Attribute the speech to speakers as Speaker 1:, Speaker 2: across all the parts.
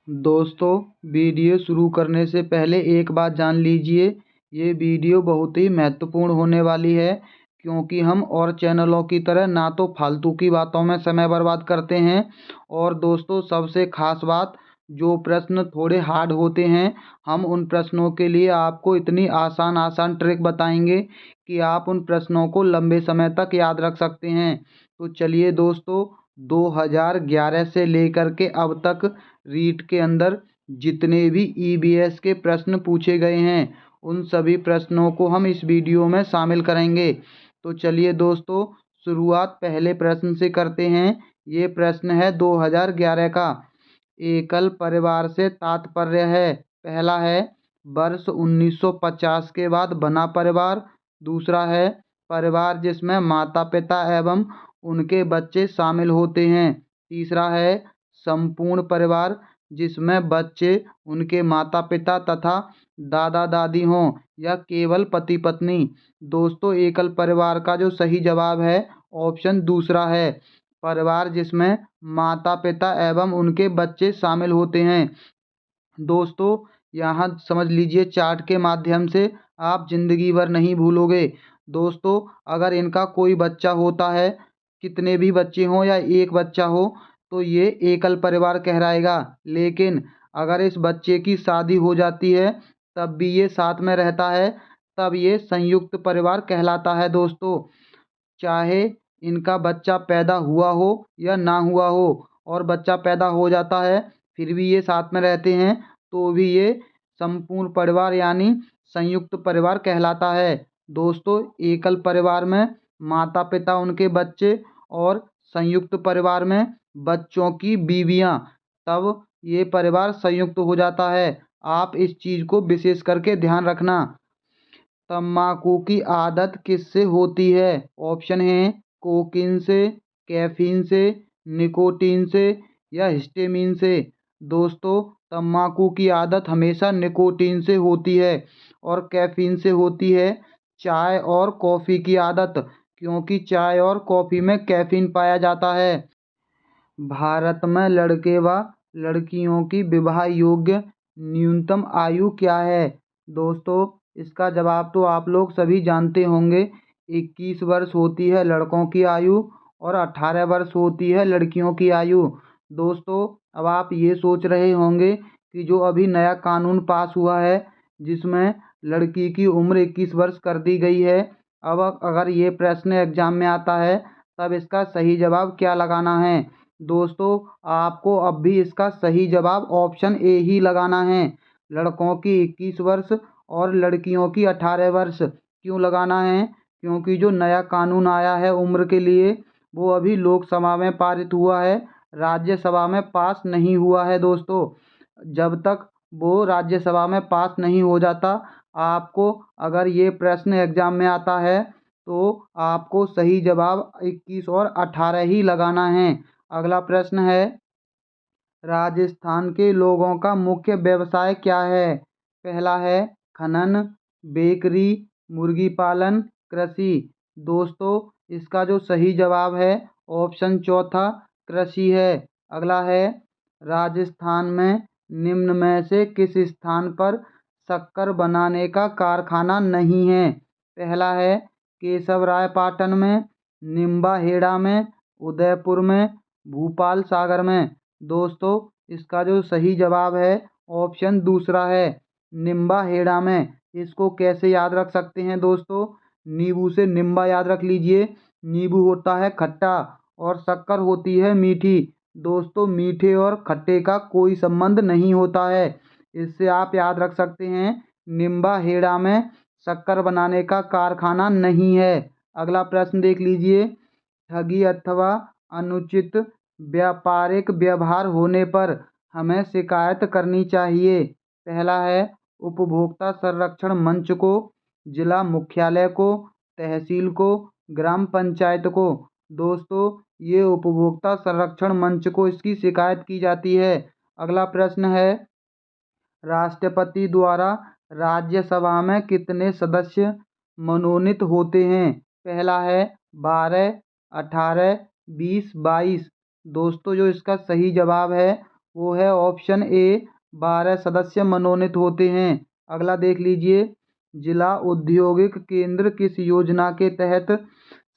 Speaker 1: दोस्तों, वीडियो शुरू करने से पहले एक बात जान लीजिए। ये वीडियो बहुत ही महत्वपूर्ण होने वाली है, क्योंकि हम और चैनलों की तरह ना तो फालतू की बातों में समय बर्बाद करते हैं। और दोस्तों, सबसे खास बात, जो प्रश्न थोड़े हार्ड होते हैं, हम उन प्रश्नों के लिए आपको इतनी आसान आसान ट्रिक बताएंगे कि आप उन प्रश्नों को लंबे समय तक याद रख सकते हैं। तो चलिए दोस्तों, 2011 से लेकर के अब तक रीट के अंदर जितने भी ईवीएस के प्रश्न पूछे गए हैं, उन सभी प्रश्नों को हम इस वीडियो में शामिल करेंगे। तो चलिए दोस्तों, शुरुआत पहले प्रश्न से करते हैं। ये प्रश्न है 2011 का। एकल परिवार से तात्पर्य है। पहला है वर्ष 1950 के बाद बना परिवार। दूसरा है परिवार जिसमें माता पिता एवं उनके बच्चे शामिल होते हैं। तीसरा है संपूर्ण परिवार, जिसमें बच्चे, उनके माता पिता तथा दादा दादी हों, या केवल पति पत्नी। दोस्तों, एकल परिवार का जो सही जवाब है, ऑप्शन दूसरा है, परिवार जिसमें माता पिता एवं उनके बच्चे शामिल होते हैं। दोस्तों, यहाँ समझ लीजिए, चार्ट के माध्यम से आप जिंदगी भर नहीं भूलोगे। दोस्तों, अगर इनका कोई बच्चा होता है, कितने भी बच्चे हों या एक बच्चा हो, तो ये एकल परिवार कहलाएगा। लेकिन अगर इस बच्चे की शादी हो जाती है, तब भी ये साथ में रहता है, तब ये संयुक्त परिवार कहलाता है। दोस्तों, चाहे इनका बच्चा पैदा हुआ हो या ना हुआ हो, और बच्चा पैदा हो जाता है, फिर भी ये साथ में रहते हैं, तो भी ये संपूर्ण परिवार यानी संयुक्त परिवार कहलाता है। दोस्तों, एकल परिवार में माता पिता उनके बच्चे, और संयुक्त परिवार में बच्चों की बीवियां, तब ये परिवार संयुक्त हो जाता है। आप इस चीज़ को विशेष करके ध्यान रखना। तम्बाकू की आदत किससे होती है? ऑप्शन है कोकीन से, कैफीन से, निकोटीन से, या हिस्टामिन से। दोस्तों, तम्बाकू की आदत हमेशा निकोटीन से होती है, और कैफीन से होती है चाय और कॉफ़ी की आदत, क्योंकि चाय और कॉफ़ी में कैफीन पाया जाता है। भारत में लड़के व लड़कियों की विवाह योग्य न्यूनतम आयु क्या है? दोस्तों, इसका जवाब तो आप लोग सभी जानते होंगे। 21 वर्ष होती है लड़कों की आयु, और 18 वर्ष होती है लड़कियों की आयु। दोस्तों, अब आप ये सोच रहे होंगे कि जो अभी नया कानून पास हुआ है, जिसमें लड़की की उम्र 21 वर्ष कर दी गई है, अब अगर ये प्रश्न एग्जाम में आता है, तब इसका सही जवाब क्या लगाना है? दोस्तों, आपको अब भी इसका सही जवाब ऑप्शन ए ही लगाना है। लड़कों की 21 वर्ष और लड़कियों की 18 वर्ष। क्यों लगाना है? क्योंकि जो नया कानून आया है उम्र के लिए, वो अभी लोकसभा में पारित हुआ है, राज्यसभा में पास नहीं हुआ है। दोस्तों, जब तक वो राज्यसभा में पास नहीं हो जाता, आपको अगर ये प्रश्न एग्जाम में आता है, तो आपको सही जवाब 21 और 18 ही लगाना है। अगला प्रश्न है, राजस्थान के लोगों का मुख्य व्यवसाय क्या है? पहला है खनन, बेकरी, मुर्गी पालन, कृषि। दोस्तों, इसका जो सही जवाब है, ऑप्शन चौथा, कृषि है। अगला है, राजस्थान में निम्न में से किस स्थान पर शक्कर बनाने का कारखाना नहीं है? पहला है केशवराय पाटन में, निम्बा हेड़ा में, उदयपुर में, भूपाल सागर में। दोस्तों, इसका जो सही जवाब है, ऑप्शन दूसरा है, निम्बा हेड़ा में। इसको कैसे याद रख सकते हैं दोस्तों? नींबू से निम्बा याद रख लीजिए। नींबू होता है खट्टा, और शक्कर होती है मीठी। दोस्तों, मीठे और खट्टे का कोई संबंध नहीं होता है। इससे आप याद रख सकते हैं, निम्बा हेड़ा में शक्कर बनाने का कारखाना नहीं है। अगला प्रश्न देख लीजिए, ठगी अथवा अनुचित व्यापारिक व्यवहार होने पर हमें शिकायत करनी चाहिए। पहला है उपभोक्ता संरक्षण मंच को, जिला मुख्यालय को, तहसील को, ग्राम पंचायत को। दोस्तों, ये उपभोक्ता संरक्षण मंच को इसकी शिकायत की जाती है। अगला प्रश्न है, राष्ट्रपति द्वारा राज्यसभा में कितने सदस्य मनोनीत होते हैं? पहला है 12, 18, 20, 22। दोस्तों, जो इसका सही जवाब है, वो है ऑप्शन ए 12 सदस्य मनोनीत होते हैं। अगला देख लीजिए, जिला औद्योगिक केंद्र किस योजना के तहत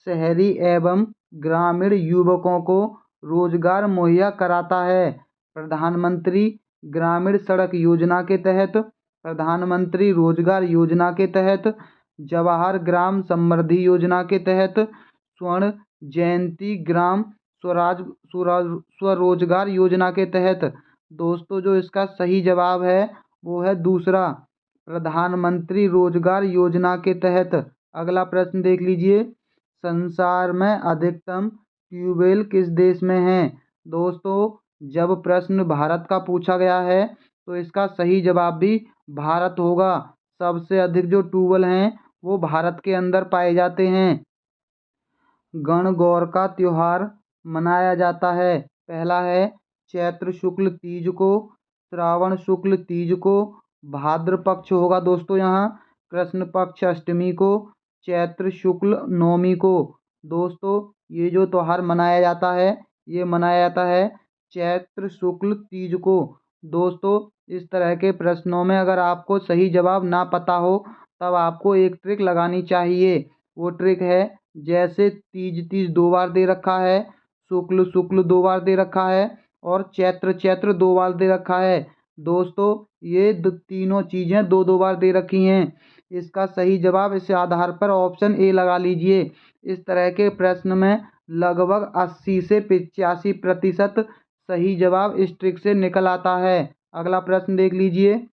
Speaker 1: शहरी एवं ग्रामीण युवकों को रोजगार मुहैया कराता है? प्रधानमंत्री ग्रामीण सड़क योजना के तहत, प्रधानमंत्री रोजगार योजना के तहत, जवाहर ग्राम समृद्धि योजना के तहत, स्वर्ण जयंती ग्राम स्वरोजगार योजना के तहत। दोस्तों जो इसका सही जवाब है वो है दूसरा, प्रधानमंत्री रोजगार योजना के तहत। अगला प्रश्न देख लीजिए, संसार में अधिकतम ट्यूबवेल किस देश में है? दोस्तों जब प्रश्न भारत का पूछा गया है तो इसका सही जवाब भी भारत होगा। सबसे अधिक जो ट्यूबवेल हैं वो भारत के अंदर पाए जाते हैं। गणगौर का त्योहार मनाया जाता है? पहला है चैत्र शुक्ल तीज को, श्रावण शुक्ल तीज को, भाद्र पक्ष होगा दोस्तों यहाँ, कृष्ण पक्ष अष्टमी को, चैत्र शुक्ल नवमी को। दोस्तों ये जो त्योहार मनाया जाता है ये मनाया जाता है चैत्र शुक्ल तीज को। दोस्तों इस तरह के प्रश्नों में अगर आपको सही जवाब ना पता हो तब आपको एक ट्रिक लगानी चाहिए। वो ट्रिक है, जैसे तीज तीज 2 बार दे रखा है, शुक्ल शुक्ल 2 बार दे रखा है और चैत्र चैत्र 2 बार दे रखा है। दोस्तों ये तीनों चीज़ें 2-2 बार दे रखी हैं। इसका सही जवाब इस आधार पर ऑप्शन ए लगा लीजिए। इस तरह के प्रश्न में लगभग 80 से 85% सही जवाब इस ट्रिक से निकल आता है। अगला प्रश्न देख लीजिए,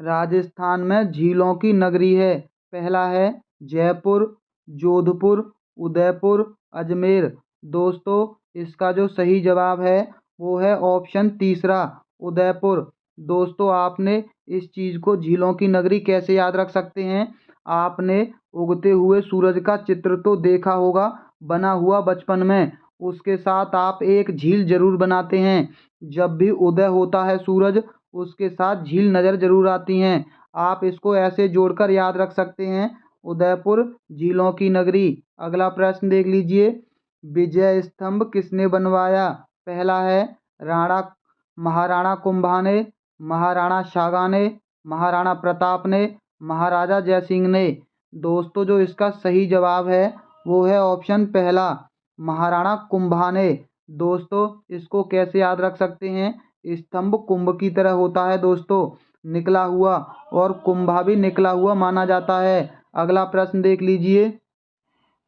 Speaker 1: राजस्थान में झीलों की नगरी है? पहला है जयपुर, जोधपुर, उदयपुर, अजमेर। दोस्तों इसका जो सही जवाब है वो है ऑप्शन तीसरा, उदयपुर। दोस्तों आपने इस चीज़ को झीलों की नगरी कैसे याद रख सकते हैं? आपने उगते हुए सूरज का चित्र तो देखा होगा बना हुआ बचपन में, उसके साथ आप एक झील जरूर बनाते हैं। जब भी उदय होता है सूरज उसके साथ झील नज़र जरूर आती हैं। आप इसको ऐसे जोड़कर याद रख सकते हैं, उदयपुर झीलों की नगरी। अगला प्रश्न देख लीजिए, विजय स्तंभ किसने बनवाया? पहला है राणा महाराणा कुंभा ने, महाराणा शागा ने, महाराणा प्रताप ने, महाराजा जयसिंह ने। दोस्तों जो इसका सही जवाब है वो है ऑप्शन पहला, महाराणा कुंभा ने। दोस्तों इसको कैसे याद रख सकते हैं? स्तंभ कुंभ की तरह होता है दोस्तों, निकला हुआ, और कुंभा भी निकला हुआ माना जाता है। अगला प्रश्न देख लीजिए,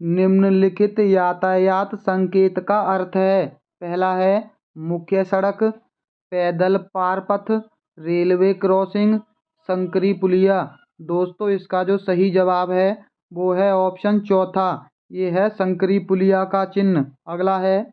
Speaker 1: निम्नलिखित यातायात संकेत का अर्थ है? पहला है मुख्य सड़क, पैदल पार पथ, रेलवे क्रॉसिंग, संकरी पुलिया। दोस्तों इसका जो सही जवाब है वो है ऑप्शन चौथा, ये है संकरी पुलिया का चिन्ह। अगला है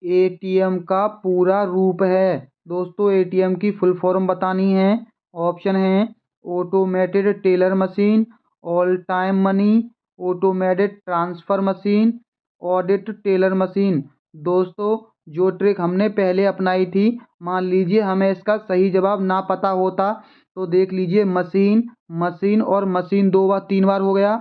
Speaker 1: एटीएम का पूरा रूप है? दोस्तों एटीएम की फुल फॉर्म बतानी है। ऑप्शन है automated teller machine, all time money, automated transfer machine, audit teller machine. दोस्तों जो ट्रिक हमने पहले अपनाई थी, मान लीजिए हमें इसका सही जवाब ना पता होता तो देख लीजिए, मशीन मशीन और मशीन 3 बार हो गया,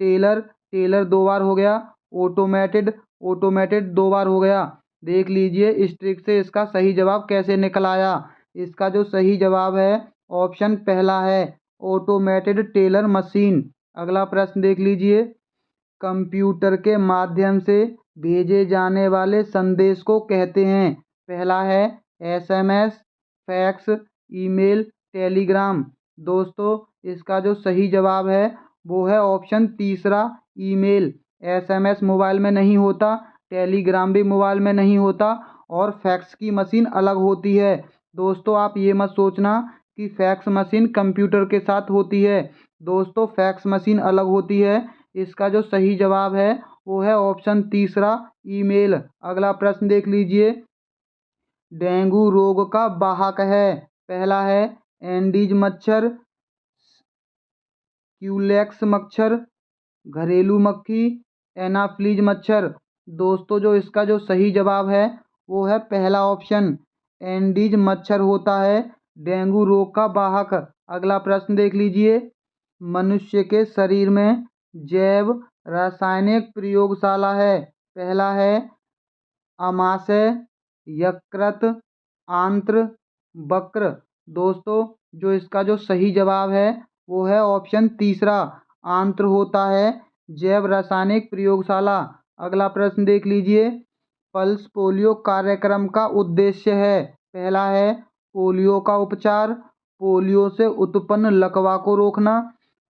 Speaker 1: टेलर टेलर 2 बार हो गया, ऑटोमेटेड ऑटोमेटेड 2 बार हो गया। देख लीजिए इस ट्रिक से इसका सही जवाब कैसे निकल आया। इसका जो सही जवाब है ऑप्शन पहला है, ऑटोमेटेड टेलर मशीन। अगला प्रश्न देख लीजिए, कंप्यूटर के माध्यम से भेजे जाने वाले संदेश को कहते हैं? पहला है एसएमएस, फैक्स, ईमेल, टेलीग्राम। दोस्तों इसका जो सही जवाब है वो है ऑप्शन तीसरा, ईमेल। एसएमएस मोबाइल में नहीं होता, टेलीग्राम भी मोबाइल में नहीं होता, और फैक्स की मशीन अलग होती है। दोस्तों आप ये मत सोचना कि फैक्स मशीन कंप्यूटर के साथ होती है। दोस्तों फैक्स मशीन अलग होती है। इसका जो सही जवाब है वो है ऑप्शन तीसरा, ईमेल। अगला प्रश्न देख लीजिए, डेंगू रोग का वाहक है? पहला है एंडीज मच्छर, क्यूलेक्स मच्छर, घरेलू मक्खी, एनाफ्लीज मच्छर। दोस्तों जो इसका जो सही जवाब है वो है पहला ऑप्शन, एंडीज मच्छर होता है डेंगू रोग का वाहक। अगला प्रश्न देख लीजिए, मनुष्य के शरीर में जैव रासायनिक प्रयोगशाला है? पहला है अमाशय, यकृत, आंत्र, वक्र। दोस्तों जो इसका जो सही जवाब है वो है ऑप्शन तीसरा, आंत्र होता है। जैव रासायनिक प्रयोगशाला। अगला प्रश्न देख लीजिए। पल्स पोलियो कार्यक्रम का उद्देश्य है। पहला है पोलियो का उपचार, पोलियो से उत्पन्न लकवा को रोकना,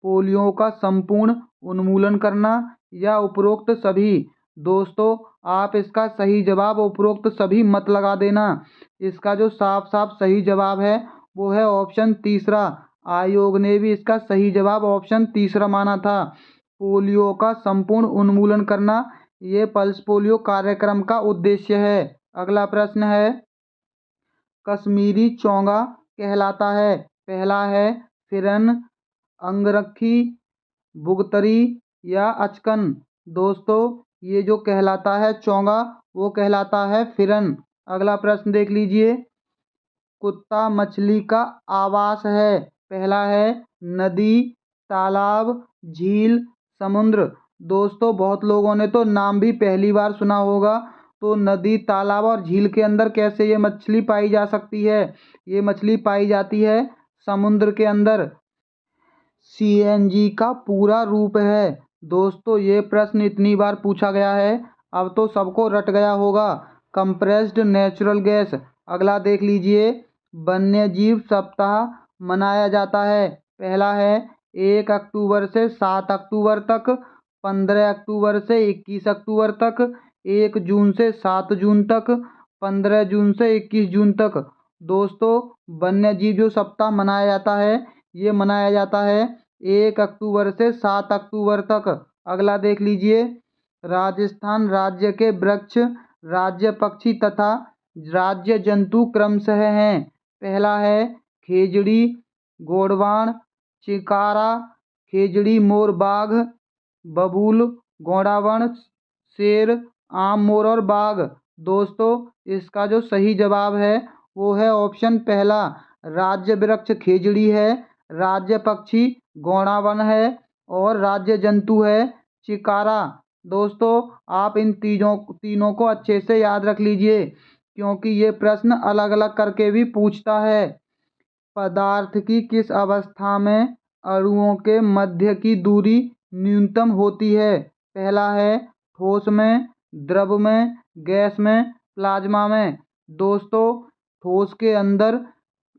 Speaker 1: पोलियो का संपूर्ण उन्मूलन करना या उपरोक्त सभी। दोस्तों आप इसका सही जवाब उपरोक्त सभी मत लगा देना। इसका जो साफ साफ सही जवाब है वो है ऑप्शन तीसरा। आयोग ने भी इसका सही जवाब ऑप्शन तीसरा माना था। पोलियो का संपूर्ण उन्मूलन करना ये पल्स पोलियो कार्यक्रम का उद्देश्य है। अगला प्रश्न है कश्मीरी चोंगा कहलाता है। पहला है फिरन, अंगरखी, बुगतरी या अचकन। दोस्तों ये जो कहलाता है चोंगा वो कहलाता है फिरन। अगला प्रश्न देख लीजिए। कुत्ता मछली का आवास है। पहला है नदी, तालाब, झील, समुद्र। दोस्तों बहुत लोगों ने तो नाम भी पहली बार सुना होगा। तो नदी, तालाब और झील के अंदर कैसे ये मछली पाई जा सकती है? ये मछली पाई जाती है समुद्र के अंदर। CNG का पूरा रूप है। दोस्तों ये प्रश्न इतनी बार पूछा गया है अब तो सबको रट गया होगा। Compressed natural gas. अगला देख लीजिए। वन्य जीव सप्ताह मनाया जाता है। पहला है 1 अक्टूबर से 7 अक्टूबर तक, 15 अक्टूबर से 21 अक्टूबर तक, 1 जून से 7 जून तक, 15 जून से 21 जून तक। दोस्तों वन्य जीव जो सप्ताह मनाया जाता है ये मनाया जाता है 1 अक्टूबर से 7 अक्टूबर तक। अगला देख लीजिए। राजस्थान राज्य के वृक्ष, राज्य पक्षी तथा राज्य जंतु क्रमशः हैं। पहला है खेजड़ी, गोडवाण, चिकारा, खेजड़ी मोर बाघ, बबूल, गोडावण, शेर, आम मोर और बाघ। दोस्तों इसका जो सही जवाब है वो है ऑप्शन पहला, राज्य वृक्ष खेजड़ी है, राज्य पक्षी गोडावण है और राज्य जंतु है चिकारा। दोस्तों आप इन तीनों को अच्छे से याद रख लीजिए क्योंकि ये प्रश्न अलग अलग करके भी पूछता है। पदार्थ की किस अवस्था में अणुओं के मध्य की दूरी न्यूनतम होती है? पहला है ठोस में, द्रव में, गैस में, प्लाज्मा में। दोस्तों ठोस के अंदर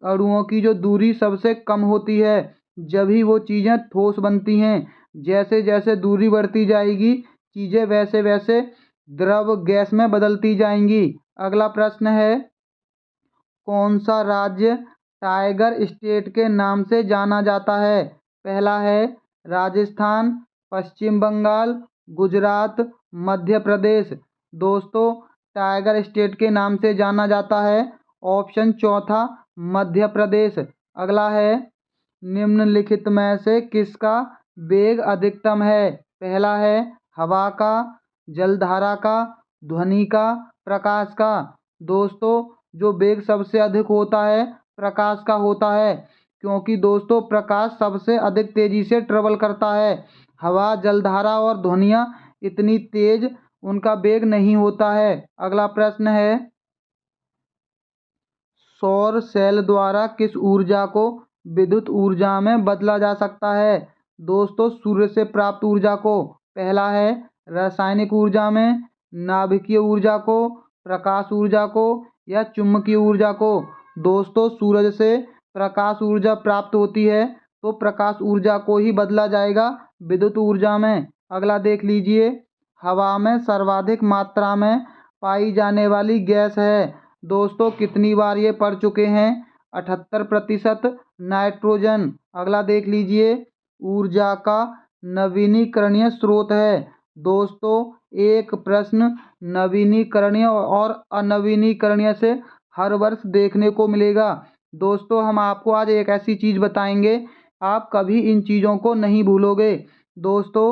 Speaker 1: अणुओं की जो दूरी सबसे कम होती है जब ही वो चीज़ें ठोस बनती हैं। जैसे जैसे दूरी बढ़ती जाएगी चीज़ें वैसे वैसे द्रव गैस में बदलती जाएंगी। अगला प्रश्न है कौन सा राज्य टाइगर स्टेट के नाम से जाना जाता है? पहला है राजस्थान, पश्चिम बंगाल, गुजरात, मध्य प्रदेश। दोस्तों टाइगर स्टेट के नाम से जाना जाता है ऑप्शन चौथा मध्य प्रदेश। अगला है निम्नलिखित में से किसका वेग अधिकतम है? पहला है हवा का, जलधारा का, ध्वनि का, प्रकाश का। दोस्तों जो वेग सबसे अधिक होता है प्रकाश का होता है क्योंकि दोस्तों प्रकाश सबसे अधिक तेजी से ट्रेवल करता है। हवा, जलधारा और ध्वनियाँ इतनी तेज उनका वेग नहीं होता है। अगला प्रश्न है सौर सेल द्वारा किस ऊर्जा को विद्युत ऊर्जा में बदला जा सकता है? दोस्तों सूर्य से प्राप्त ऊर्जा को। पहला है रासायनिक ऊर्जा में, नाभिकीय ऊर्जा को, प्रकाश ऊर्जा को या चुंबकीय ऊर्जा को। दोस्तों सूरज से प्रकाश ऊर्जा प्राप्त होती है तो प्रकाश ऊर्जा को ही बदला जाएगा विद्युत ऊर्जा में। अगला देख लीजिए। हवा में सर्वाधिक मात्रा में पाई जाने वाली गैस है। दोस्तों कितनी बार ये पढ़ चुके हैं? 78% नाइट्रोजन। अगला देख लीजिए। ऊर्जा का नवीनीकरणीय स्रोत है। दोस्तों एक प्रश्न नवीनीकरणीय और अनवीनीकरणीय से हर वर्ष देखने को मिलेगा। दोस्तों हम आपको आज एक ऐसी चीज़ बताएंगे आप कभी इन चीज़ों को नहीं भूलोगे। दोस्तों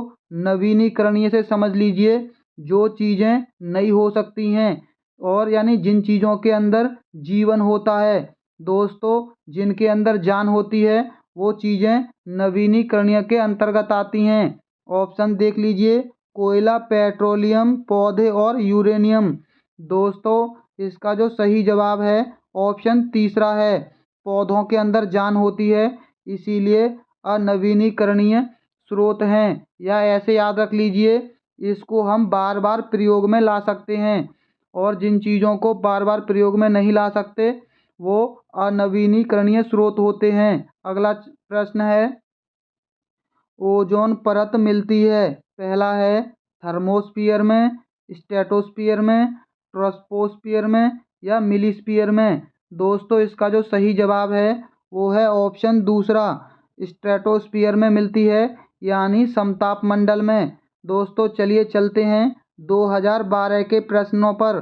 Speaker 1: नवीनीकरणीय से समझ लीजिए जो चीज़ें नई हो सकती हैं और यानी जिन चीज़ों के अंदर जीवन होता है। दोस्तों जिनके अंदर जान होती है वो चीज़ें नवीनीकरणीय के अंतर्गत आती हैं। ऑप्शन देख लीजिए। कोयला, पेट्रोलियम, पौधे और यूरेनियम। दोस्तों इसका जो सही जवाब है ऑप्शन तीसरा है, पौधों के अंदर जान होती है इसीलिए अनवीनीकरणीय स्रोत हैं। या ऐसे याद रख लीजिए, इसको हम बार बार प्रयोग में ला सकते हैं और जिन चीज़ों को बार बार प्रयोग में नहीं ला सकते वो अनवीनीकरणीय स्रोत होते हैं। अगला प्रश्न है, ओजोन परत मिलती है, पहला है थर्मोस्फियर में, स्ट्रेटोस्फियर में, ट्रोपोस्फियर में या मिलिस्फियर में। दोस्तों इसका जो सही जवाब है वो है ऑप्शन दूसरा, स्ट्रेटोस्फियर में मिलती है यानी समताप मंडल में। दोस्तों चलिए चलते हैं 2012 के प्रश्नों पर।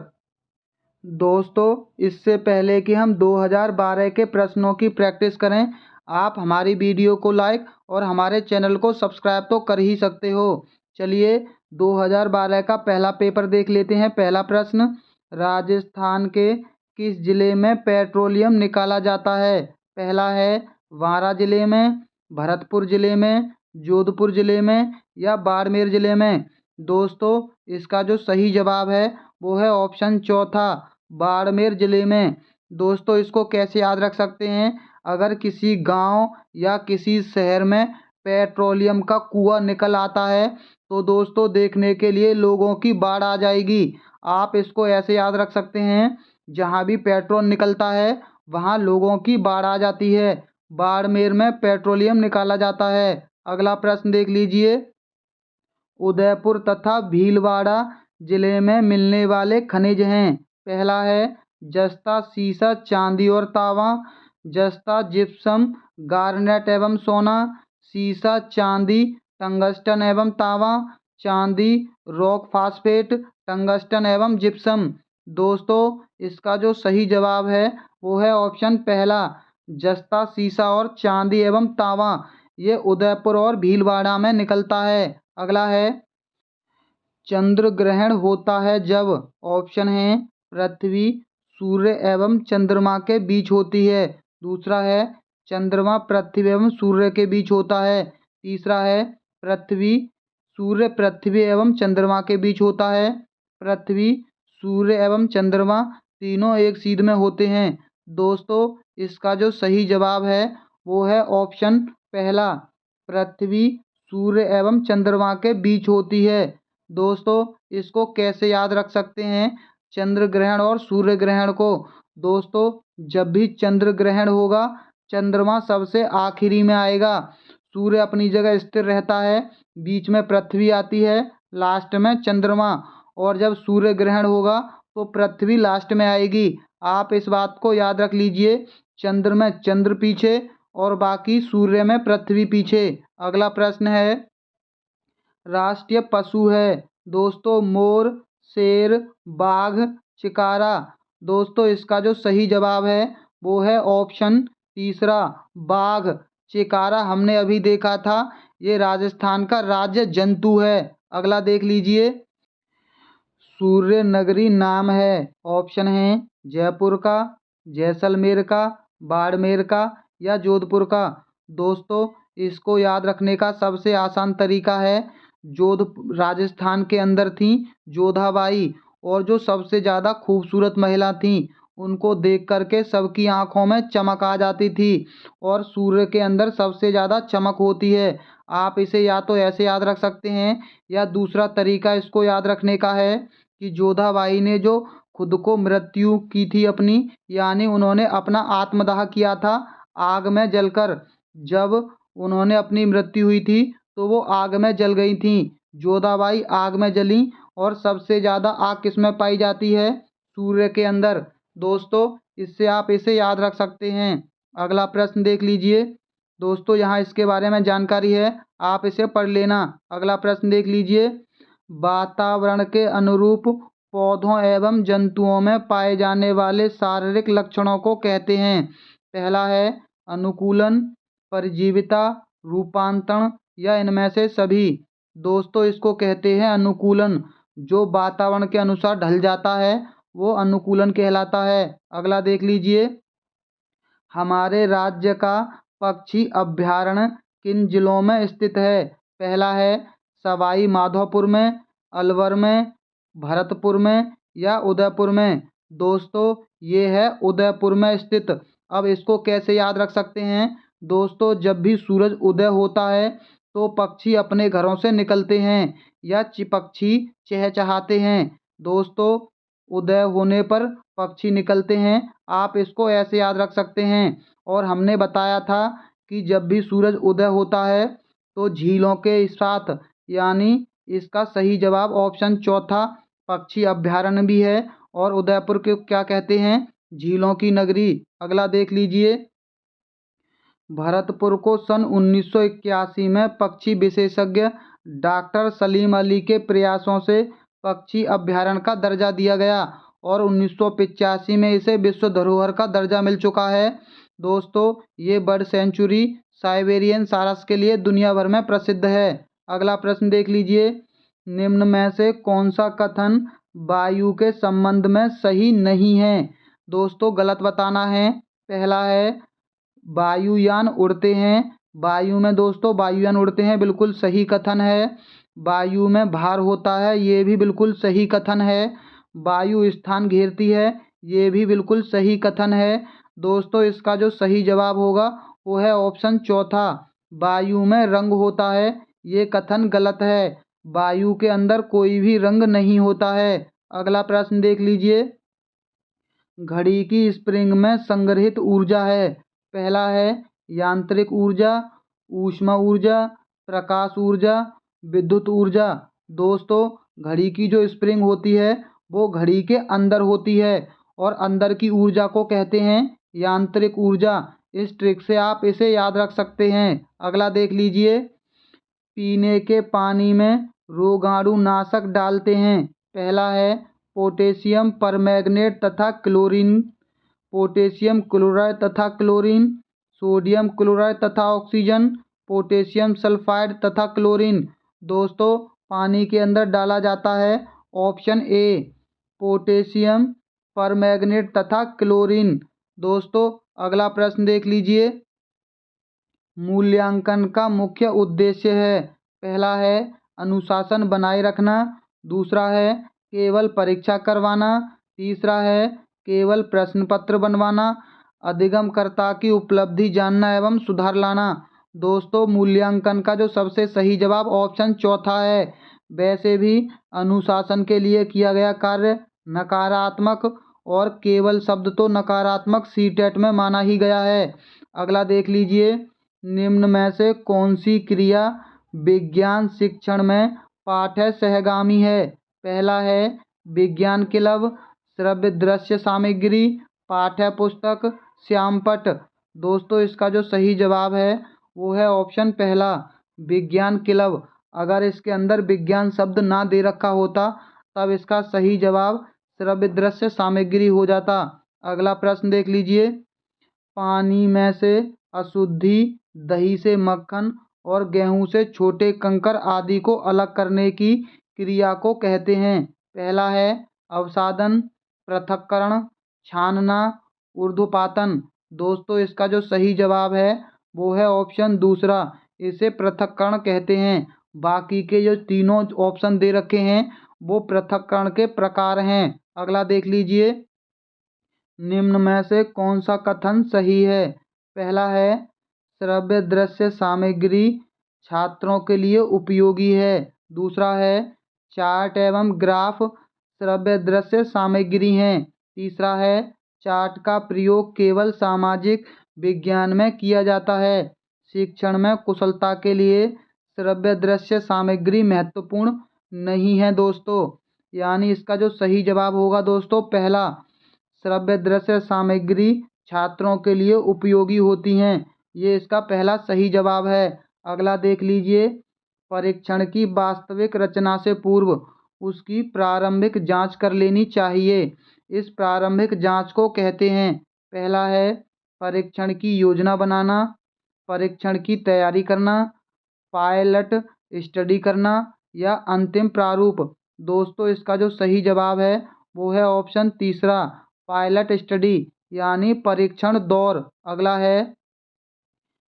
Speaker 1: दोस्तों इससे पहले कि हम 2012 के प्रश्नों की प्रैक्टिस करें, आप हमारी वीडियो को लाइक और हमारे चैनल को सब्सक्राइब तो कर ही सकते हो। चलिए 2012 का पहला पेपर देख लेते हैं। पहला प्रश्न, राजस्थान के किस जिले में पेट्रोलियम निकाला जाता है? पहला है वारा जिले में, भरतपुर जिले में, जोधपुर जिले में या बाड़मेर जिले में। दोस्तों इसका जो सही जवाब है वो है ऑप्शन चौथा, बाड़मेर जिले में। दोस्तों इसको कैसे याद रख सकते हैं, अगर किसी गांव या किसी शहर में पेट्रोलियम का कुआं निकल आता है तो दोस्तों देखने के लिए लोगों की बाढ़ आ जाएगी। आप इसको ऐसे याद रख सकते हैं, जहां भी पेट्रोल निकलता है वहां लोगों की बाढ़ आ जाती है। बाड़मेर में पेट्रोलियम निकाला जाता है। अगला प्रश्न देख लीजिए, उदयपुर तथा भीलवाड़ा जिले में मिलने वाले खनिज हैं। पहला है जस्ता, सीसा, चांदी और तांबा। जस्ता, जिप्सम, गार्नेट एवं सोना। सीसा, चांदी, टंगस्टन एवं तांबा। चांदी, रॉक फास्फेट, टंगस्टन एवं जिप्सम। दोस्तों इसका जो सही जवाब है वो है ऑप्शन पहला, जस्ता, सीसा और चांदी एवं तांबा। ये उदयपुर और भीलवाड़ा में निकलता है। अगला है, चंद्र ग्रहण होता है जब। ऑप्शन है पृथ्वी, सूर्य एवं चंद्रमा के बीच होती है। दूसरा है चंद्रमा पृथ्वी एवं सूर्य के बीच होता है। तीसरा है पृथ्वी, सूर्य, पृथ्वी एवं चंद्रमा के बीच होता है। पृथ्वी, सूर्य एवं चंद्रमा तीनों एक सीध में होते हैं। दोस्तों इसका जो सही जवाब है वो है ऑप्शन पहला, पृथ्वी, सूर्य एवं चंद्रमा के बीच होती है। दोस्तों इसको कैसे याद रख सकते हैं, चंद्र ग्रहण और सूर्य ग्रहण को? दोस्तों जब भी चंद्र ग्रहण होगा चंद्रमा सबसे आखिरी में आएगा, सूर्य अपनी जगह स्थिर रहता है, बीच में पृथ्वी आती है, लास्ट में चंद्रमा। और जब सूर्य ग्रहण होगा तो पृथ्वी लास्ट में आएगी। आप इस बात को याद रख लीजिए, चंद्र में चंद्र पीछे और बाकी सूर्य में पृथ्वी पीछे। अगला प्रश्न है, राष्ट्रीय पशु है दोस्तों मोर, शेर, बाघ, चिकारा। दोस्तों इसका जो सही जवाब है वो है ऑप्शन तीसरा, बाघ। चिकारा हमने अभी देखा था, ये राजस्थान का राज्य जंतु है। अगला देख लीजिए, सूर्य नगरी नाम है। ऑप्शन है जयपुर का, जैसलमेर का, बाड़मेर का या जोधपुर का। दोस्तों इसको याद रखने का सबसे आसान तरीका है, राजस्थान के अंदर थी जोधाबाई, और जो सबसे ज़्यादा खूबसूरत महिला थी उनको देख करके सबकी आंखों में चमक आ जाती थी, और सूर्य के अंदर सबसे ज़्यादा चमक होती है। आप इसे या तो ऐसे याद रख सकते हैं या दूसरा तरीका इसको याद रखने का है कि जोधाबाई ने जो खुद को मृत्यु की थी अपनी, यानी उन्होंने अपना आत्मदाह किया था आग में जलकर। जब उन्होंने अपनी मृत्यु हुई थी तो वो आग में जल गई थी। जोधाबाई आग में जली, और सबसे ज़्यादा आग किस में पाई जाती है? सूर्य के अंदर। दोस्तों इससे आप इसे याद रख सकते हैं। अगला प्रश्न देख लीजिए दोस्तों, यहाँ इसके बारे में जानकारी है, आप इसे पढ़ लेना। अगला प्रश्न देख लीजिए, वातावरण के अनुरूप पौधों एवं जंतुओं में पाए जाने वाले शारीरिक लक्षणों को कहते हैं। पहला है अनुकूलन, परजीविता, रूपांतरण या इनमें से सभी। दोस्तों इसको कहते हैं अनुकूलन, जो वातावरण के अनुसार ढल जाता है वो अनुकूलन कहलाता है। अगला देख लीजिए, हमारे राज्य का पक्षी अभयारण्य किन जिलों में स्थित है? पहला है सवाई माधोपुर में, अलवर में, भरतपुर में या उदयपुर में। दोस्तों ये है उदयपुर में स्थित। अब इसको कैसे याद रख सकते हैं दोस्तों, जब भी सूरज उदय होता है तो पक्षी अपने घरों से निकलते हैं या पक्षी चहचहाते हैं। दोस्तों उदय होने पर पक्षी निकलते हैं, आप इसको ऐसे याद रख सकते हैं। और हमने बताया था कि जब भी सूरज उदय होता है तो झीलों के साथ, यानी इसका सही जवाब ऑप्शन चौथा पक्षी अभयारण्य भी है। और उदयपुर के क्या कहते हैं, झीलों की नगरी। अगला देख लीजिए, भरतपुर को सन 1981 में पक्षी विशेषज्ञ डॉक्टर सलीम अली के प्रयासों से पक्षी अभयारण्य का दर्जा दिया गया और 1985 में इसे विश्व धरोहर का दर्जा मिल चुका है। दोस्तों ये बर्ड सेंचुरी साइबेरियन सारस के लिए दुनिया भर में प्रसिद्ध है। अगला प्रश्न देख लीजिए, निम्न में से कौन सा कथन वायु के संबंध में सही नहीं है। दोस्तों गलत बताना है। पहला है वायुयान उड़ते हैं, वायु में दोस्तों वायुयान उड़ते हैं, बिल्कुल सही कथन है। वायु में भार होता है, ये भी बिल्कुल सही कथन है। वायु स्थान घेरती है, ये भी बिल्कुल सही कथन है। दोस्तों इसका जो सही जवाब होगा वो है ऑप्शन चौथा, वायु में रंग होता है। ये कथन गलत है, वायु के अंदर कोई भी रंग नहीं होता है। अगला प्रश्न देख लीजिए, घड़ी की स्प्रिंग में संग्रहित ऊर्जा है। पहला है यांत्रिक ऊर्जा, ऊष्मा ऊर्जा, प्रकाश ऊर्जा, विद्युत ऊर्जा। दोस्तों घड़ी की जो स्प्रिंग होती है वो घड़ी के अंदर होती है और अंदर की ऊर्जा को कहते हैं यांत्रिक ऊर्जा। इस ट्रिक से आप इसे याद रख सकते हैं। अगला देख लीजिए, पीने के पानी में रोगाणु नाशक डालते हैं। पहला है पोटेशियम परमैंगनेट तथा क्लोरीन, पोटेशियम क्लोराइड तथा क्लोरीन, सोडियम क्लोराइड तथा ऑक्सीजन, पोटेशियम सल्फाइड तथा क्लोरीन। दोस्तों पानी के अंदर डाला जाता है ऑप्शन ए पोटेशियम परमैंगनेट तथा क्लोरीन। दोस्तों अगला प्रश्न देख लीजिए, मूल्यांकन का मुख्य उद्देश्य है। पहला है अनुशासन बनाए रखना, दूसरा है केवल परीक्षा करवाना, तीसरा है केवल प्रश्न पत्र बनवाना, अधिगमकर्ता की उपलब्धि जानना एवं सुधार लाना। दोस्तों मूल्यांकन का जो सबसे सही जवाब ऑप्शन चौथा है। वैसे भी अनुशासन के लिए किया गया कार्य नकारात्मक और केवल शब्द तो नकारात्मक सीटेट में माना ही गया है। अगला देख लीजिए, निम्न में से कौन सी क्रिया विज्ञान शिक्षण में पाठ्य सहगामी है। पहला है विज्ञान क्लब, श्रव्य दृश्य सामग्री, पाठ्य पुस्तक, श्यामपट्ट। दोस्तों इसका जो सही जवाब है वो है ऑप्शन पहला विज्ञान क्लब। अगर इसके अंदर विज्ञान शब्द ना दे रखा होता तब इसका सही जवाब श्रव्य दृश्य सामग्री हो जाता। अगला प्रश्न देख लीजिए, पानी में से अशुद्धि, दही से मक्खन और गेहूं से छोटे कंकर आदि को अलग करने की क्रिया को कहते हैं। पहला है अवसादन, पृथक्करण, छानना, ऊर्ध्वपातन। दोस्तों इसका जो सही जवाब है वो है ऑप्शन दूसरा, इसे पृथक्करण कहते हैं। बाकी के जो तीनों ऑप्शन दे रखे हैं वो पृथक्करण के प्रकार हैं। अगला देख लीजिए, निम्न में से कौन सा कथन सही है। पहला है श्रव्य दृश्य सामग्री छात्रों के लिए उपयोगी है, दूसरा है चार्ट एवं ग्राफ श्रव्य दृश्य सामग्री हैं, तीसरा है चार्ट का प्रयोग केवल सामाजिक विज्ञान में किया जाता है, शिक्षण में कुशलता के लिए श्रव्य दृश्य सामग्री महत्वपूर्ण नहीं है। दोस्तों यानी इसका जो सही जवाब होगा दोस्तों पहला, श्रव्य दृश्य सामग्री छात्रों के लिए उपयोगी होती हैं, ये इसका पहला सही जवाब है। अगला देख लीजिए, परीक्षण की वास्तविक रचना से पूर्व उसकी प्रारंभिक जांच कर लेनी चाहिए। इस प्रारंभिक जांच को कहते हैं। पहला है परीक्षण की योजना बनाना, परीक्षण की तैयारी करना, पायलट स्टडी करना या अंतिम प्रारूप। दोस्तों इसका जो सही जवाब है वो है ऑप्शन तीसरा, पायलट स्टडी यानी परीक्षण दौर। अगला है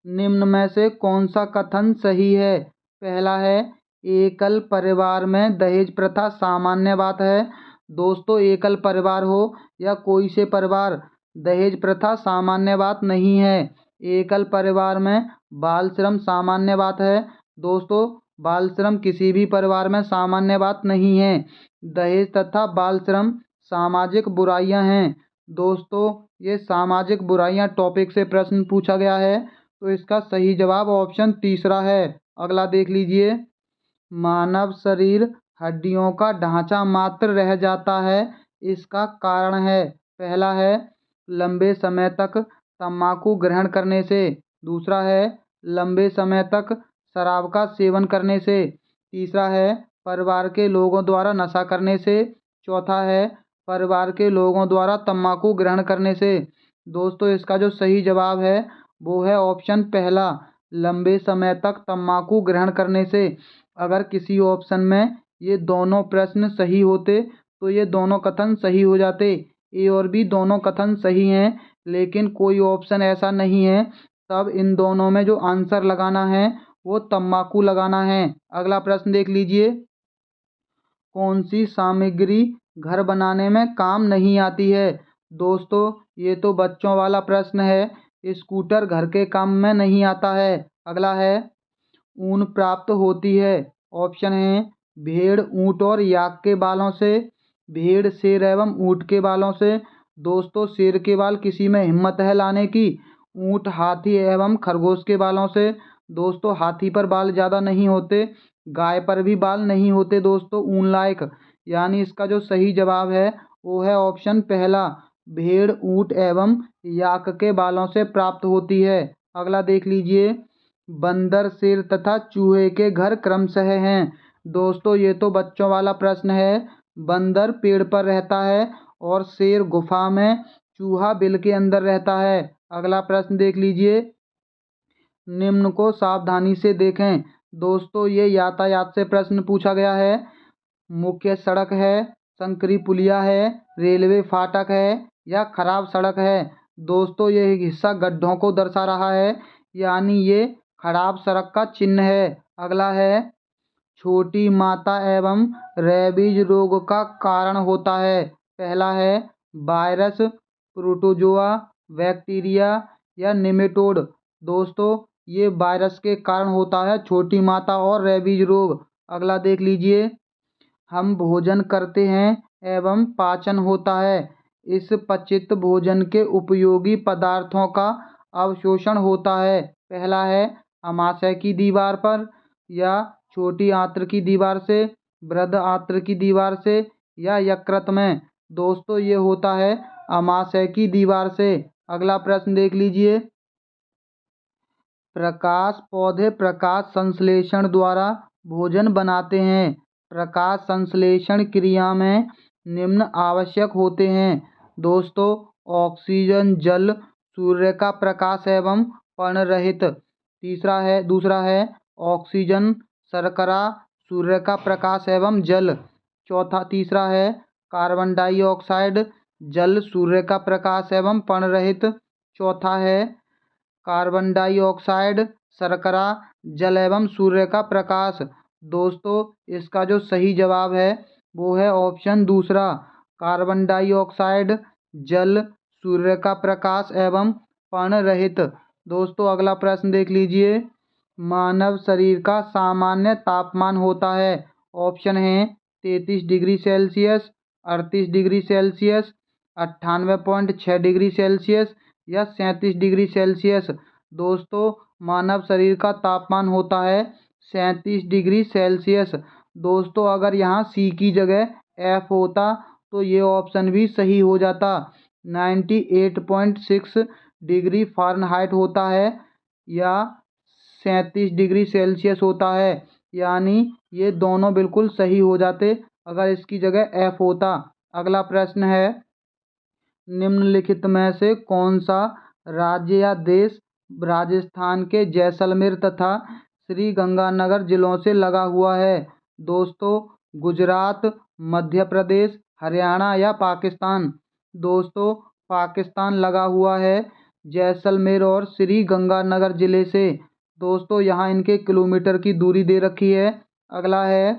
Speaker 1: निम्न में से कौन सा कथन सही है। पहला है एकल परिवार में दहेज प्रथा सामान्य बात है, दोस्तों एकल परिवार हो या कोई से परिवार, दहेज प्रथा सामान्य बात नहीं है। एकल परिवार में बाल श्रम सामान्य बात है। दोस्तों बाल श्रम किसी भी परिवार में सामान्य बात नहीं है। दहेज तथा बाल श्रम सामाजिक बुराइयां हैं। दोस्तों ये सामाजिक बुराइयां टॉपिक से प्रश्न पूछा गया है, तो इसका सही जवाब ऑप्शन तीसरा है। अगला देख लीजिए, मानव शरीर हड्डियों का ढांचा मात्र रह जाता है, इसका कारण है। पहला है लंबे समय तक तंबाकू ग्रहण करने से। दूसरा है लंबे समय तक शराब का सेवन करने से। तीसरा है परिवार के लोगों द्वारा नशा करने से। चौथा है परिवार के लोगों द्वारा तंबाकू ग्रहण करने से। दोस्तों इसका जो सही जवाब है वो है ऑप्शन पहला, लंबे समय तक तंबाकू ग्रहण करने से। अगर किसी ऑप्शन में ये दोनों प्रश्न सही होते तो ये दोनों कथन सही हो जाते। ए और बी दोनों कथन सही हैं, लेकिन कोई ऑप्शन ऐसा नहीं है, तब इन दोनों में जो आंसर लगाना है वो तंबाकू लगाना है। अगला प्रश्न देख लीजिए, कौन सी सामग्री घर बनाने में काम नहीं आती है। दोस्तों ये तो बच्चों वाला प्रश्न है, स्कूटर घर के काम में नहीं आता है। अगला है ऊन प्राप्त होती है। ऑप्शन है भेड़, ऊंट और याक के बालों से, भेड़, शेर एवं ऊंट के बालों से। दोस्तों शेर के बाल किसी में हिम्मत है लाने की। ऊंट, हाथी एवं खरगोश के बालों से। दोस्तों हाथी पर बाल ज़्यादा नहीं होते, गाय पर भी बाल नहीं होते दोस्तों ऊन लायक, यानी इसका जो सही जवाब है वो है ऑप्शन पहला, भेड़, ऊंट एवं याक के बालों से प्राप्त होती है। अगला देख लीजिए, बंदर, शेर तथा चूहे के घर क्रमशः हैं। दोस्तों ये तो बच्चों वाला प्रश्न है। बंदर पेड़ पर रहता है और शेर गुफा में, चूहा बिल के अंदर रहता है। अगला प्रश्न देख लीजिए, निम्न को सावधानी से देखें। दोस्तों ये यातायात से प्रश्न पूछा गया है। मुख्य सड़क है, संकरी पुलिया है, रेलवे फाटक है या खराब सड़क है। दोस्तों ये हिस्सा गड्ढों को दर्शा रहा है, यानी ये खराब सड़क का चिन्ह है। अगला है छोटी माता एवं रेबीज रोग का कारण होता है। पहला है वायरस, प्रोटोजोआ, बैक्टीरिया या निमेटोड। दोस्तों ये वायरस के कारण होता है छोटी माता और रेबीज रोग। अगला देख लीजिए, हम भोजन करते हैं एवं पाचन होता है, इस पचित भोजन के उपयोगी पदार्थों का अवशोषण होता है। पहला है आमाशय की दीवार पर या छोटी आंत्र की दीवार से, बृहद आंत्र की दीवार से या यकृत में। दोस्तों ये होता है आमाशय की दीवार से। अगला प्रश्न देख लीजिए, पौधे प्रकाश संश्लेषण द्वारा भोजन बनाते हैं। प्रकाश संश्लेषण क्रिया में निम्न आवश्यक होते हैं। दोस्तों ऑक्सीजन, जल, सूर्य का प्रकाश एवं पर्णरहित। दूसरा है ऑक्सीजन, शर्करा, सूर्य का प्रकाश एवं जल। तीसरा है कार्बन डाइऑक्साइड, जल, सूर्य का प्रकाश एवं पर्णरहित। चौथा है कार्बन डाइऑक्साइड, शर्करा, जल एवं सूर्य का प्रकाश। दोस्तों इसका जो सही जवाब है वो है ऑप्शन दूसरा, कार्बन डाइऑक्साइड, जल, सूर्य का प्रकाश एवं पर्णरहित। दोस्तों अगला प्रश्न देख लीजिए, मानव शरीर का सामान्य तापमान होता है। ऑप्शन है 33 degree Celsius, 38 degree Celsius, 98.6 degree Celsius या 37 डिग्री सेल्सियस। दोस्तों मानव शरीर का तापमान होता है 37 डिग्री सेल्सियस। दोस्तों अगर यहाँ सी की जगह एफ होता तो ये ऑप्शन भी सही हो जाता। 98.6 डिग्री फ़ारेनहाइट होता है या 37 डिग्री सेल्सियस होता है, यानी ये दोनों बिल्कुल सही हो जाते अगर इसकी जगह एफ होता। अगला प्रश्न है, निम्नलिखित में से कौन सा राज्य या देश राजस्थान के जैसलमेर तथा श्री गंगानगर जिलों से लगा हुआ है। दोस्तों गुजरात, मध्य प्रदेश, हरियाणा या पाकिस्तान। दोस्तों पाकिस्तान लगा हुआ है जैसलमेर और श्री गंगानगर ज़िले से। दोस्तों यहाँ इनके किलोमीटर की दूरी दे रखी है। अगला है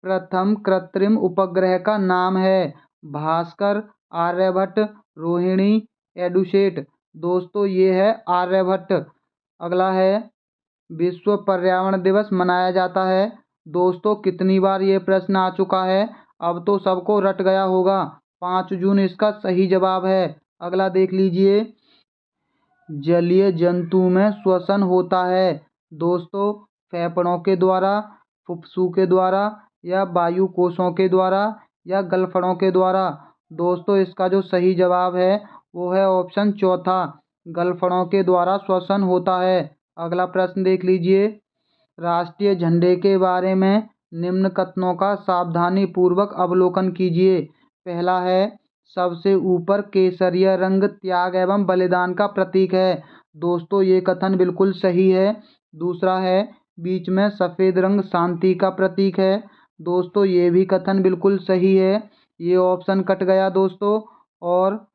Speaker 1: प्रथम कृत्रिम उपग्रह का नाम है। भास्कर, आर्यभट्ट, रोहिणी, एडुसेट। दोस्तों ये है आर्यभट्ट। अगला है विश्व पर्यावरण दिवस मनाया जाता है। दोस्तों कितनी बार ये प्रश्न आ चुका है, अब तो सबको रट गया होगा। 5 जून इसका सही जवाब है। अगला देख लीजिए, जलीय जंतु में श्वसन होता है। दोस्तों फेफड़ों के द्वारा, फुफ्फुसों के द्वारा, या वायु कोशों के द्वारा, या गलफड़ों के द्वारा। दोस्तों इसका जो सही जवाब है वो है ऑप्शन चौथा, गलफड़ों के द्वारा श्वसन होता है। अगला प्रश्न देख लीजिए, राष्ट्रीय झंडे के बारे में निम्न कथनों का सावधानी पूर्वक अवलोकन कीजिए। पहला है, सबसे ऊपर केसरिया रंग त्याग एवं बलिदान का प्रतीक है। दोस्तों ये कथन बिल्कुल सही है। दूसरा है, बीच में सफ़ेद रंग शांति का प्रतीक है। दोस्तों ये भी कथन बिल्कुल सही है। ये ऑप्शन कट गया दोस्तों, और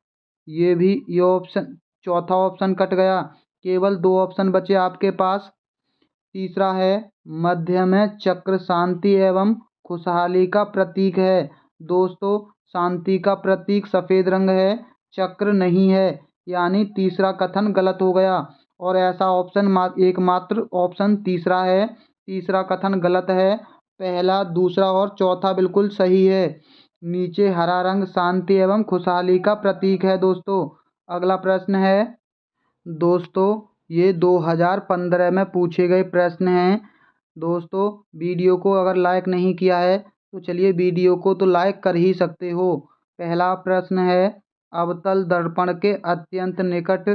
Speaker 1: ये ऑप्शन, चौथा ऑप्शन कट गया। केवल 2 ऑप्शन बचे आपके पास। तीसरा है, मध्य में चक्र शांति एवं खुशहाली का प्रतीक है। दोस्तों शांति का प्रतीक सफ़ेद रंग है, चक्र नहीं है, यानी तीसरा कथन गलत हो गया। और ऐसा ऑप्शन एकमात्र ऑप्शन तीसरा है। तीसरा कथन गलत है। पहला, दूसरा और चौथा बिल्कुल सही है। नीचे हरा रंग शांति एवं खुशहाली का प्रतीक है दोस्तों। अगला प्रश्न है दोस्तों, ये 2015 में पूछे गए प्रश्न हैं। दोस्तों वीडियो को अगर लाइक नहीं किया है तो चलिए वीडियो को तो लाइक कर ही सकते हो। पहला प्रश्न है, अवतल दर्पण के अत्यंत निकट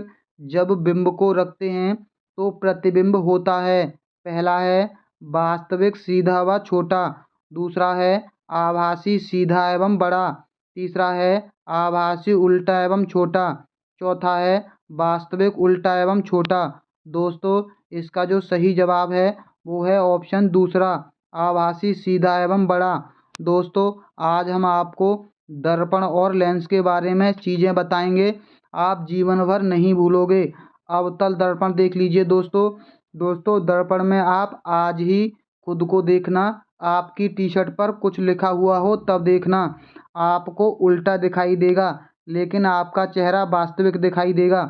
Speaker 1: जब बिंब को रखते हैं तो प्रतिबिंब होता है। पहला है, वास्तविक सीधा व छोटा। दूसरा है, आभासी सीधा एवं बड़ा। तीसरा है, आभासी उल्टा एवं छोटा। चौथा है, वास्तविक उल्टा एवं छोटा। दोस्तों इसका जो सही जवाब है वो है ऑप्शन दूसरा, आभासी सीधा एवं बड़ा। दोस्तों आज हम आपको दर्पण और लेंस के बारे में चीज़ें बताएंगे, आप जीवन भर नहीं भूलोगे। अवतल दर्पण देख लीजिए दोस्तों। दोस्तों दर्पण में आप आज ही खुद को देखना, आपकी टी शर्ट पर कुछ लिखा हुआ हो तब देखना। आपको उल्टा दिखाई देगा लेकिन आपका चेहरा वास्तविक दिखाई देगा।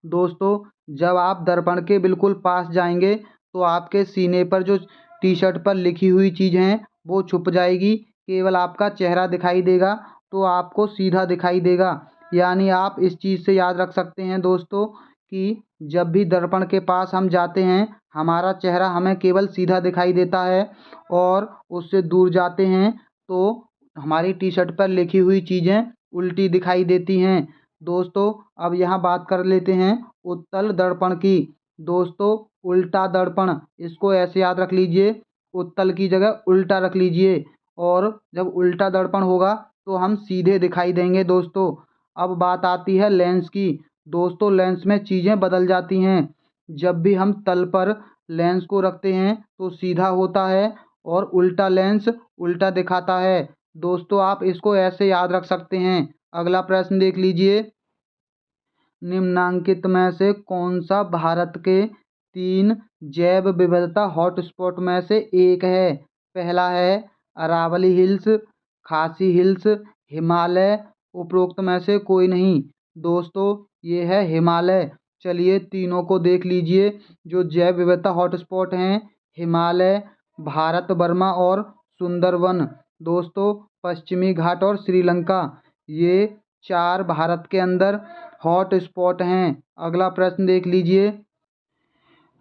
Speaker 1: दोस्तों जब आप दर्पण के बिल्कुल पास जाएंगे तो आपके सीने पर जो टी शर्ट पर लिखी हुई चीज़ हैं वो छुप जाएगी, केवल आपका चेहरा दिखाई देगा, तो आपको सीधा दिखाई देगा। यानी आप इस चीज़ से याद रख सकते हैं दोस्तों कि जब भी दर्पण के पास हम जाते हैं हमारा चेहरा हमें केवल सीधा दिखाई देता है, और उससे दूर जाते हैं तो हमारी टी शर्ट पर लिखी हुई चीज़ें उल्टी दिखाई देती हैं। दोस्तों अब यहाँ बात कर लेते हैं उत्तल दर्पण की। दोस्तों उल्टा दर्पण, इसको ऐसे याद रख लीजिए, उत्तल की जगह उल्टा रख लीजिए, और जब उल्टा दर्पण होगा तो हम सीधे दिखाई देंगे दोस्तों। अब बात आती है लेंस की। दोस्तों लेंस में चीज़ें बदल जाती हैं। जब भी हम तल पर लेंस को रखते हैं तो सीधा होता है, और उल्टा लेंस उल्टा दिखाता है। दोस्तों आप इसको ऐसे याद रख सकते हैं। अगला प्रश्न देख लीजिए, निम्नांकित में से कौन सा भारत के 3 जैव विविधता हॉटस्पॉट में से एक है। पहला है अरावली हिल्स, खासी हिल्स, हिमालय, उपरोक्त में से कोई नहीं। दोस्तों ये है हिमालय। चलिए तीनों को देख लीजिए, जो जैव विविधता हॉटस्पॉट हैं, हिमालय, भारत वर्मा और सुंदरवन। दोस्तों पश्चिमी घाट और श्रीलंका, ये 4 भारत के अंदर हॉट स्पॉट हैं। अगला प्रश्न देख लीजिए,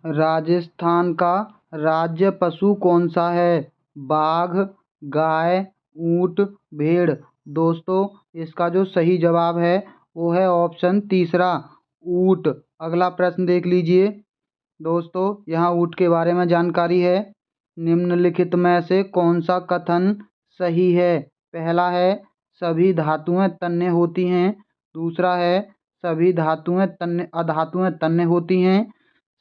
Speaker 1: राजस्थान का राज्य पशु कौन सा है। बाघ, गाय, ऊंट, भेड़। दोस्तों इसका जो सही जवाब है वो है ऑप्शन तीसरा, ऊंट। अगला प्रश्न देख लीजिए दोस्तों, यहाँ ऊंट के बारे में जानकारी है। निम्नलिखित में से कौन सा कथन सही है। पहला है, सभी धातुएं तन्य होती हैं। दूसरा है, सभी धातुएं अधातुएं तन्य होती हैं।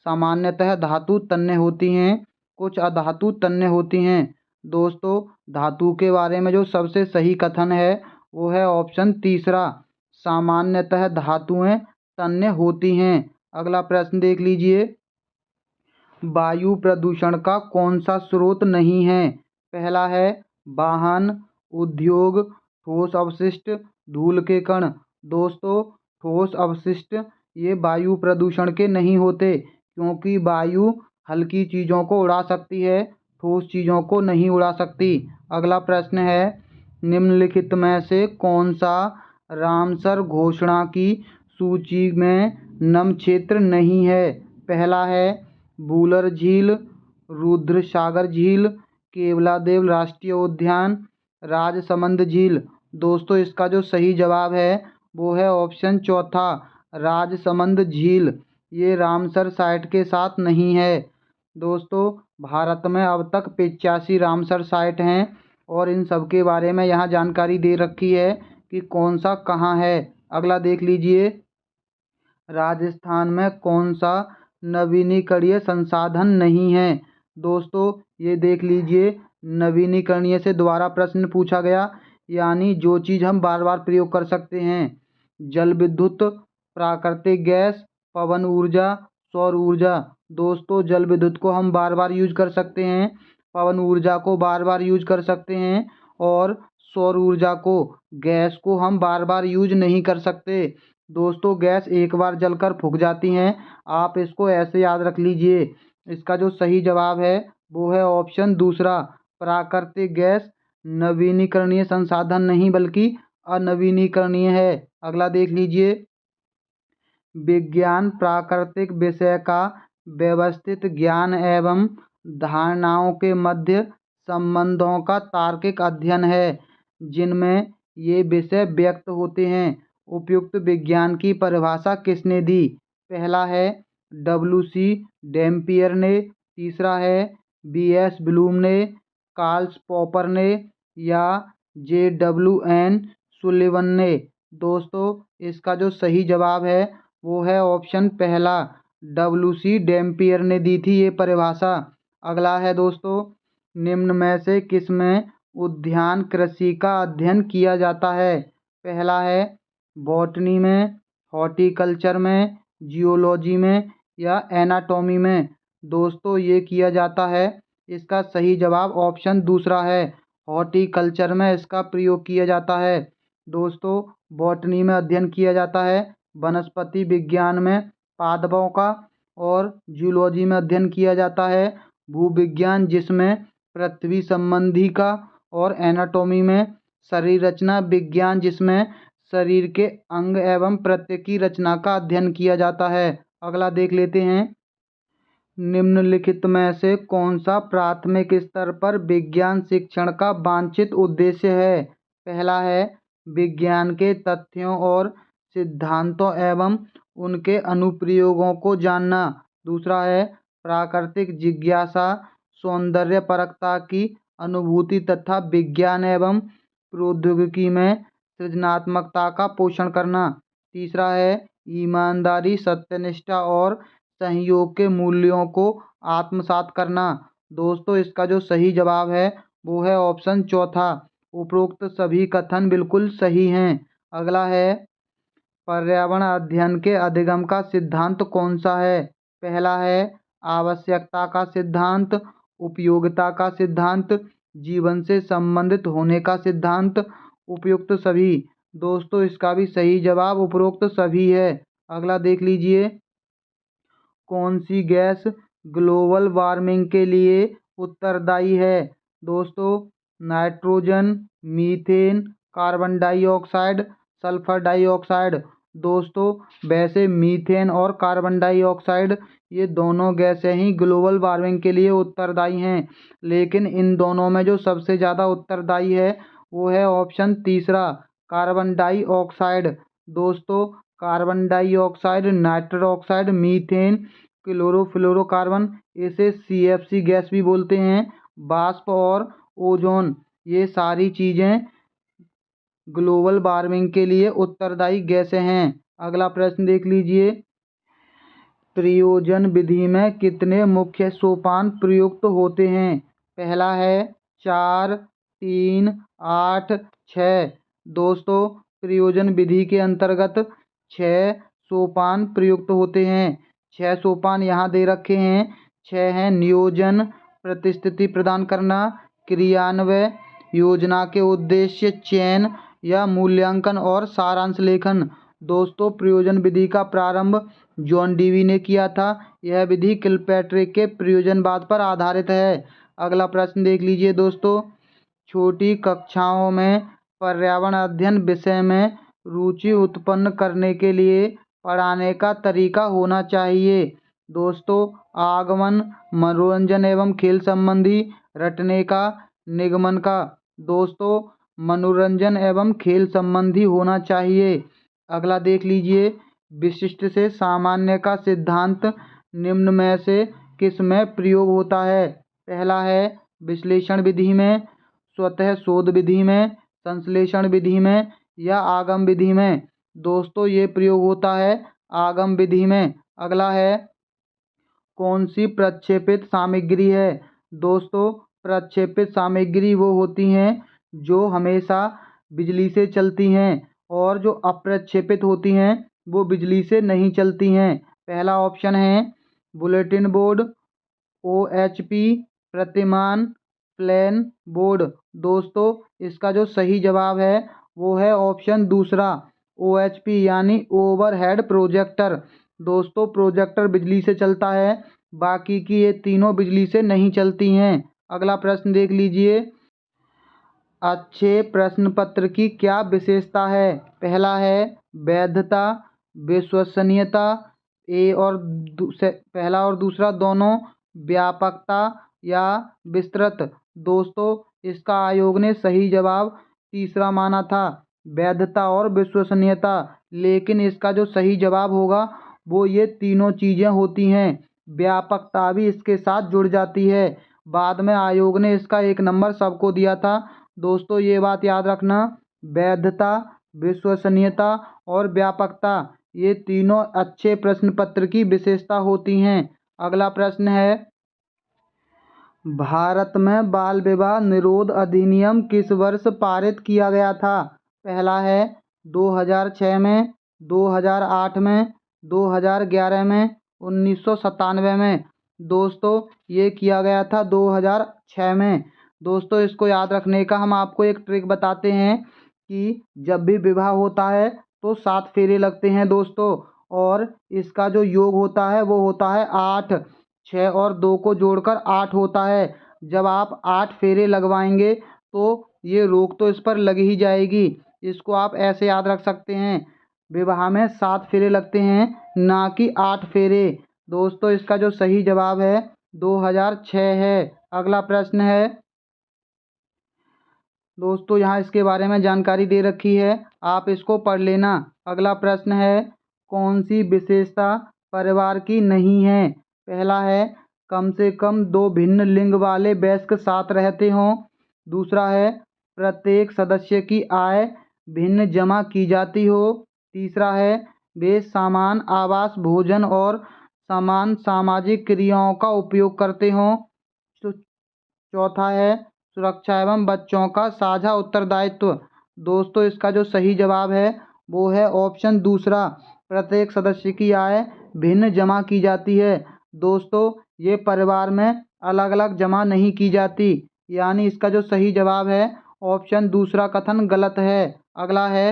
Speaker 1: सामान्यतः धातु तन्य होती हैं, कुछ अधातु तन्य होती हैं। दोस्तों धातु के बारे में जो सबसे सही कथन है वो है ऑप्शन तीसरा, सामान्यतः धातुएं तन्य होती हैं। अगला प्रश्न देख लीजिए, वायु प्रदूषण का कौन सा स्रोत नहीं है। पहला है वाहन, उद्योग, ठोस अवशिष्ट, धूल के कण। दोस्तों, ठोस अवशिष्ट ये वायु प्रदूषण के नहीं होते, क्योंकि वायु हल्की चीज़ों को उड़ा सकती है, ठोस चीज़ों को नहीं उड़ा सकती। अगला प्रश्न है, निम्नलिखित में से कौन सा रामसर घोषणा की सूची में नम क्षेत्र नहीं है? पहला है वुलर झील, रुद्रसागर झील, केवलादेव राष्ट्रीय उद्यान, राजसमंद झील। दोस्तों, इसका जो सही जवाब है वो है ऑप्शन चौथा, राजसमंद झील। ये रामसर साइट के साथ नहीं है। दोस्तों, भारत में अब तक 85 रामसर साइट हैं और इन सब के बारे में यहाँ जानकारी दे रखी है कि कौन सा कहाँ है। अगला देख लीजिए, राजस्थान में कौन सा नवीनीकरणीय संसाधन नहीं है? दोस्तों, ये देख लीजिए, नवीनीकरणीय से दोबारा प्रश्न पूछा गया, यानी जो चीज़ हम बार बार प्रयोग कर सकते हैं। जल विद्युत, प्राकृतिक गैस, पवन ऊर्जा, सौर ऊर्जा। दोस्तों, जल विद्युत को हम बार बार यूज कर सकते हैं, पवन ऊर्जा को बार बार यूज कर सकते हैं, और सौर ऊर्जा को, गैस को हम बार बार यूज नहीं कर सकते। दोस्तों, गैस एक बार जलकर फूक जाती हैं, आप इसको ऐसे याद रख लीजिए। इसका जो सही जवाब है वो है ऑप्शन दूसरा, प्राकृतिक गैस नवीनीकरणीय संसाधन नहीं बल्कि अनवीनीकरणीय है। अगला देख लीजिए, विज्ञान प्राकृतिक विषय का व्यवस्थित ज्ञान एवं धारणाओं के मध्य संबंधों का तार्किक अध्ययन है, जिनमें ये विषय व्यक्त होते हैं। उपयुक्त विज्ञान की परिभाषा किसने दी? पहला है W.C. डैम्पियर ने, तीसरा है B.S. ब्लूम ने, कार्ल पॉपर ने, या J.W.N. सुलिवन ने। दोस्तों, इसका जो सही जवाब है वो है ऑप्शन पहला, W.C. डैम्पियर ने दी थी ये परिभाषा। अगला है दोस्तों, निम्न में से किसमें उद्यान कृषि का अध्ययन किया जाता है? पहला है बॉटनी में, हॉर्टिकल्चर में, जियोलॉजी में, या एनाटॉमी में। दोस्तों, ये किया जाता है, इसका सही जवाब ऑप्शन दूसरा है, हॉर्टिकल्चर में इसका प्रयोग किया जाता है। दोस्तों, बॉटनी में अध्ययन किया जाता है वनस्पति विज्ञान में पादपों का, और जियोलॉजी में अध्ययन किया जाता है भूविज्ञान जिसमें पृथ्वी संबंधी का, और एनाटॉमी में शरीर रचना विज्ञान जिसमें शरीर के अंग एवं प्रत्यय की रचना का अध्ययन किया जाता है। अगला देख लेते हैं, निम्नलिखित में से कौन सा प्राथमिक स्तर पर विज्ञान शिक्षण का वांछित उद्देश्य है? पहला है विज्ञान के तथ्यों और सिद्धांतों एवं उनके अनुप्रयोगों को जानना। दूसरा है प्राकृतिक जिज्ञासा, सौंदर्यपरकता की अनुभूति तथा विज्ञान एवं प्रौद्योगिकी में सृजनात्मकता का पोषण करना। तीसरा है ईमानदारी, सत्यनिष्ठा और सहयोग के मूल्यों को आत्मसात करना। दोस्तों, इसका जो सही जवाब है वो है ऑप्शन चौथा, उपरोक्त सभी कथन बिल्कुल सही हैं। अगला है पर्यावरण अध्ययन के अधिगम का सिद्धांत कौन सा है? पहला है आवश्यकता का सिद्धांत, उपयोगिता का सिद्धांत, जीवन से संबंधित होने का सिद्धांत, उपयुक्त सभी। दोस्तों, इसका भी सही जवाब उपरोक्त सभी है। अगला देख लीजिए, कौन सी गैस ग्लोबल वार्मिंग के लिए उत्तरदायी है? दोस्तों, nitrogen, methane, carbon dioxide, sulphur dioxide. दोस्तों, वैसे मीथेन और कार्बन डाइऑक्साइड ये दोनों गैसें ही ग्लोबल वार्मिंग के लिए उत्तरदायी हैं, लेकिन इन दोनों में जो सबसे ज़्यादा उत्तरदायी है वो है ऑप्शन तीसरा, कार्बन डाइऑक्साइड। दोस्तों, carbon dioxide, nitrous oxide, methane, chlorofluorocarbon, इसे CFC गैस भी बोलते हैं, वाष्प और ओजोन, ये सारी चीज़ें ग्लोबल वार्मिंग के लिए उत्तरदायी गैसें हैं। अगला प्रश्न देख लीजिए, प्रयोजन विधि में कितने मुख्य सोपान प्रयुक्त होते हैं? पहला है 4, 3, 8, 6। दोस्तों, प्रयोजन विधि के अंतर्गत 6 सोपान प्रयुक्त होते हैं। 6 सोपान यहाँ दे रखे हैं। 6 हैं नियोजन, प्रतिस्थिति प्रदान करना, क्रियान्वय, योजना के उद्देश्य, चयन, या मूल्यांकन और सारांश लेखन। दोस्तों, प्रयोजन विधि का प्रारंभ जॉन डीवी ने किया था। यह विधि किलपैट्रिक के प्रयोजनवाद पर आधारित है। अगला प्रश्न देख लीजिए दोस्तों। छोटी कक्षाओं में पर्यावरण अध्ययन विषय में रुचि उत्पन्न करने के लिए पढ़ाने का तरीका होना चाहिए। दोस्तों, आगमन, मनोरंजन एवं खेल संबंधी, रटने का, निगमन का। दोस्तों, मनोरंजन एवं खेल संबंधी होना चाहिए। अगला देख लीजिए। विशिष्ट से सामान्य का सिद्धांत निम्न में से किस में प्रयोग होता है? पहला है विश्लेषण विधि में, स्वतः शोध विधि में, संश्लेषण विधि में या आगम विधि में। दोस्तों, ये प्रयोग होता है आगम विधि में। अगला है कौन सी प्रक्षेपित सामग्री है? दोस्तों, प्रक्षेपित सामग्री वो होती हैं जो हमेशा बिजली से चलती हैं, और जो अप्रक्षेपित होती हैं वो बिजली से नहीं चलती हैं। पहला ऑप्शन है बुलेटिन बोर्ड, OHP, प्रतिमान, प्लेन बोर्ड। दोस्तों, इसका जो सही जवाब है वो है ऑप्शन दूसरा, OHP यानी ओवरहेड प्रोजेक्टर। दोस्तों, प्रोजेक्टर बिजली से चलता है, बाकी की ये तीनों बिजली से नहीं चलती हैं। अगला प्रश्न देख लीजिए। अच्छे प्रश्न पत्र की क्या विशेषता है? पहला है वैधता, विश्वसनीयता, पहला और दूसरा दोनों, व्यापकता या विस्तृत। दोस्तों, इसका आयोग ने सही जवाब तीसरा माना था, वैधता और विश्वसनीयता। लेकिन इसका जो सही जवाब होगा वो ये तीनों चीज़ें होती हैं। व्यापकता भी इसके साथ जुड़ जाती है। बाद में आयोग ने इसका 1 नंबर सबको दिया था। दोस्तों, ये बात याद रखना, वैधता, विश्वसनीयता और व्यापकता ये तीनों अच्छे प्रश्न पत्र की विशेषता होती हैं। अगला प्रश्न है भारत में बाल विवाह निरोध अधिनियम किस वर्ष पारित किया गया था? पहला है 2006 में, 2008 में, 2011 में, 1997 में। दोस्तों, ये किया गया था 2006 में। दोस्तों, इसको याद रखने का हम आपको एक ट्रिक बताते हैं कि जब भी विवाह होता है तो 7 फेरे लगते हैं दोस्तों, और इसका जो योग होता है वो होता है 8। 6 और 2 को जोड़कर 8 होता है। जब आप 8 फेरे लगवाएंगे तो ये रोक तो इस पर लग ही जाएगी। इसको आप ऐसे याद रख सकते हैं, विवाह में 7 फेरे लगते हैं, ना कि 8 फेरे। दोस्तों, इसका जो सही जवाब है 2006 है। अगला प्रश्न है दोस्तों, यहाँ इसके बारे में जानकारी दे रखी है, आप इसको पढ़ लेना। अगला प्रश्न है कौन सी विशेषता परिवार की नहीं है? पहला है कम से कम 2 भिन्न लिंग वाले वयस्क साथ रहते हों। दूसरा है प्रत्येक सदस्य की आय भिन्न जमा की जाती हो। तीसरा है वे समान आवास, भोजन और समान सामाजिक क्रियाओं का उपयोग करते हों। चौथा है सुरक्षा एवं बच्चों का साझा उत्तरदायित्व। दोस्तों, इसका जो सही जवाब है वो है ऑप्शन दूसरा, प्रत्येक सदस्य की आय भिन्न जमा की जाती है। दोस्तों, ये परिवार में अलग अलग जमा नहीं की जाती, यानी इसका जो सही जवाब है ऑप्शन दूसरा कथन गलत है। अगला है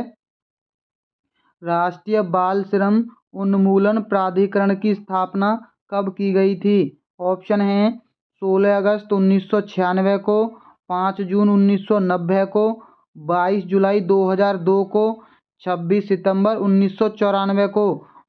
Speaker 1: राष्ट्रीय बाल श्रम उन्मूलन प्राधिकरण की स्थापना कब की गई थी? ऑप्शन है 16 अगस्त 1996 को, 5 जून 1990 को, 22 जुलाई 2002 को, 26 सितंबर 1994 को।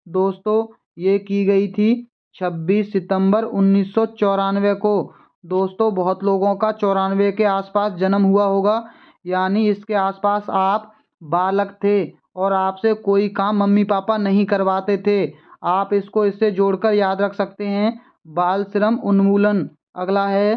Speaker 1: दोस्तों, ये की गई थी 26 सितंबर 1994 को। दोस्तों, बहुत लोगों का 94 के आसपास जन्म हुआ होगा, यानी इसके आसपास आप बालक थे और आपसे कोई काम मम्मी पापा नहीं करवाते थे। आप इसको इससे जोड़कर याद रख सकते हैं, बाल श्रम उन्मूलन। अगला है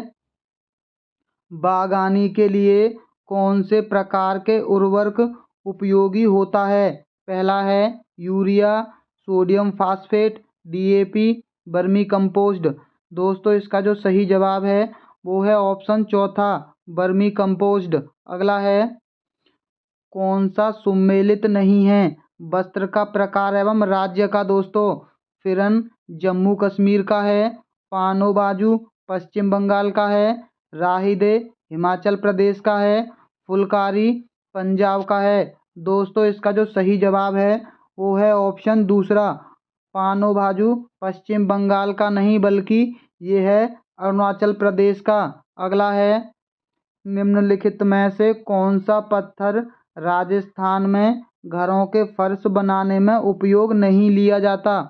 Speaker 1: बागवानी के लिए कौन से प्रकार के उर्वरक उपयोगी होता है? पहला है urea, sodium phosphate, DAP, vermi compost. दोस्तों, इसका जो सही जवाब है वो है ऑप्शन चौथा, वर्मी कंपोस्ट। अगला है कौन सा सुमेलित नहीं है? वस्त्र का प्रकार एवं राज्य का। दोस्तों, फिरन जम्मू कश्मीर का है, पानो बाजू पश्चिम बंगाल का है, राहिदे हिमाचल प्रदेश का है, फुलकारी पंजाब का है। दोस्तों इसका जो सही जवाब है वो है ऑप्शन दूसरा, पानो भाजू पश्चिम बंगाल का नहीं बल्कि ये है अरुणाचल प्रदेश का। अगला है, निम्नलिखित में से कौन सा पत्थर राजस्थान में घरों के फर्श बनाने में उपयोग नहीं लिया जाता?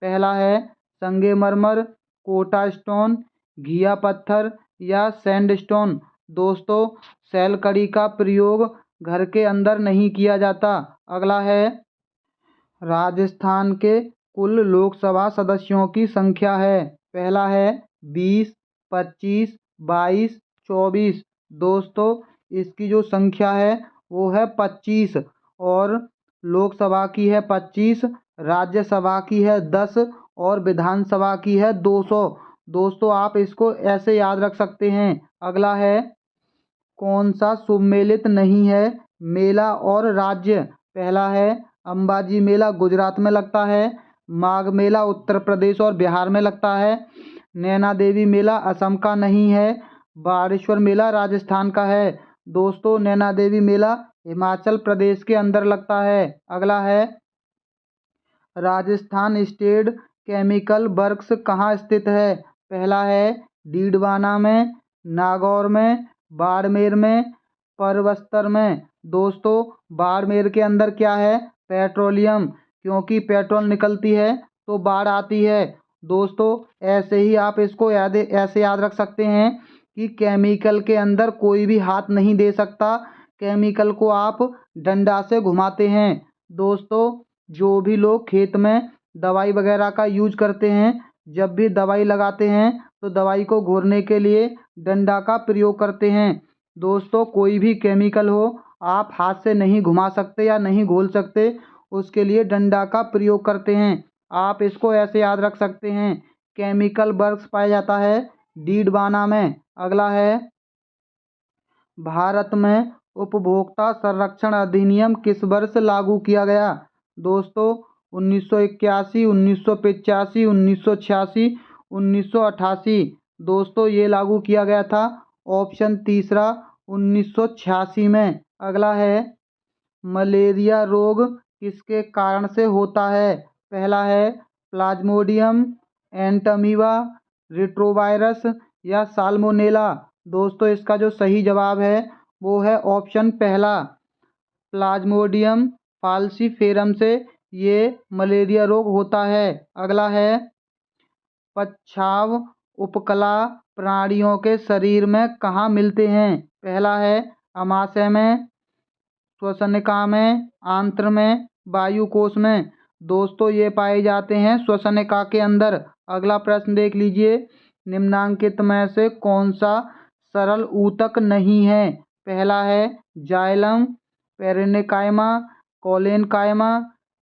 Speaker 1: पहला है संगमरमर, कोटा स्टोन, घिया पत्थर या सैंडस्टोन। दोस्तों सैलकड़ी का प्रयोग घर के अंदर नहीं किया जाता। अगला है, राजस्थान के कुल लोकसभा सदस्यों की संख्या है। पहला है 20, 25, 22, 24। दोस्तों इसकी जो संख्या है वो है 25 और लोकसभा की है 25, राज्यसभा की है 10 और विधानसभा की है 200। दोस्तों आप इसको ऐसे याद रख सकते हैं। अगला है, कौन सा सुमेलित नहीं है मेला और राज्य? पहला है अंबाजी मेला गुजरात में लगता है, माघ मेला उत्तर प्रदेश और बिहार में लगता है, नैना देवी मेला असम का नहीं है, बाड़ेश्वर मेला राजस्थान का है। दोस्तों नैना देवी मेला हिमाचल प्रदेश के अंदर लगता है। अगला है, राजस्थान स्टेट केमिकल वर्क्स कहाँ स्थित है? पहला है डीडवाना में, नागौर में, बाड़मेर में, परबस्तर में। दोस्तों बाड़मेर के अंदर क्या है? पेट्रोलियम, क्योंकि पेट्रोल निकलती है तो बाढ़ आती है। दोस्तों ऐसे ही आप इसको ऐसे याद रख सकते हैं कि केमिकल के अंदर कोई भी हाथ नहीं दे सकता, केमिकल को आप डंडा से घुमाते हैं। दोस्तों जो भी लोग खेत में दवाई वगैरह का यूज करते हैं, जब भी दवाई लगाते हैं तो दवाई को घोरने के लिए डंडा का प्रयोग करते हैं। दोस्तों कोई भी केमिकल हो आप हाथ से नहीं घुमा सकते या नहीं घोल सकते, उसके लिए डंडा का प्रयोग करते हैं। आप इसको ऐसे याद रख सकते हैं, केमिकल वर्क्स पाया जाता है डीडवाना में। अगला है, भारत में उपभोक्ता संरक्षण अधिनियम किस वर्ष लागू किया गया? दोस्तों 1981, 1985, 1986, 1988। दोस्तों ये लागू किया गया था ऑप्शन तीसरा 1986 में। अगला है, मलेरिया रोग किसके कारण से होता है? पहला है प्लाज्मोडियम, एंटमीबा, रिट्रोवायरस या साल्मोनेला। दोस्तों इसका जो सही जवाब है वो है ऑप्शन पहला, प्लाज्मोडियम फाल्सीफेरम से ये मलेरिया रोग होता है। अगला है, पच्छाव उपकला प्राणियों के शरीर में कहाँ मिलते हैं? पहला है अमाशय में, श्वसनिका में, आंत्र में, वायुकोश में। दोस्तों ये पाए जाते हैं श्वसनिका के अंदर। अगला प्रश्न देख लीजिए, निम्नांकित में से कौन सा सरल ऊतक नहीं है? पहला है जाइलम, पेरिनेकाइमा, कोलेनकाइमा,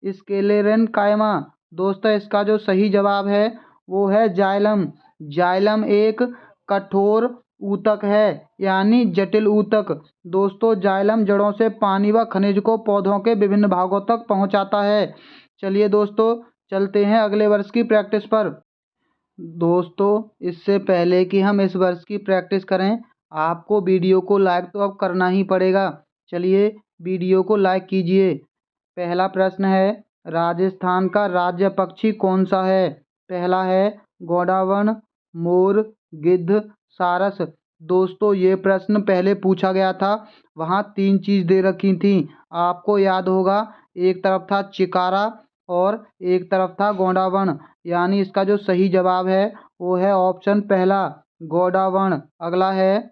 Speaker 1: स्क्लेरेनकाइमा। दोस्तों इसका जो सही जवाब है वो है जाइलम। जाइलम एक कठोर ऊतक है यानी जटिल ऊतक। दोस्तों जाइलम जड़ों से पानी व खनिज को पौधों के विभिन्न भागों तक पहुंचाता है। चलिए दोस्तों चलते हैं अगले वर्ष की प्रैक्टिस पर। दोस्तों इससे पहले कि हम इस वर्ष की प्रैक्टिस करें, आपको वीडियो को लाइक तो अब करना ही पड़ेगा। चलिए वीडियो को लाइक कीजिए। पहला प्रश्न है, राजस्थान का राज्य पक्षी कौन सा है? पहला है गौड़ावन, मोर, गिद्ध, सारस। दोस्तों ये प्रश्न पहले पूछा गया था, वहाँ 3 चीज़ दे रखी थी, आपको याद होगा। एक तरफ था चिकारा और एक तरफ था गौड़ावन, यानी इसका जो सही जवाब है वो है ऑप्शन पहला, गौड़ावन। अगला है,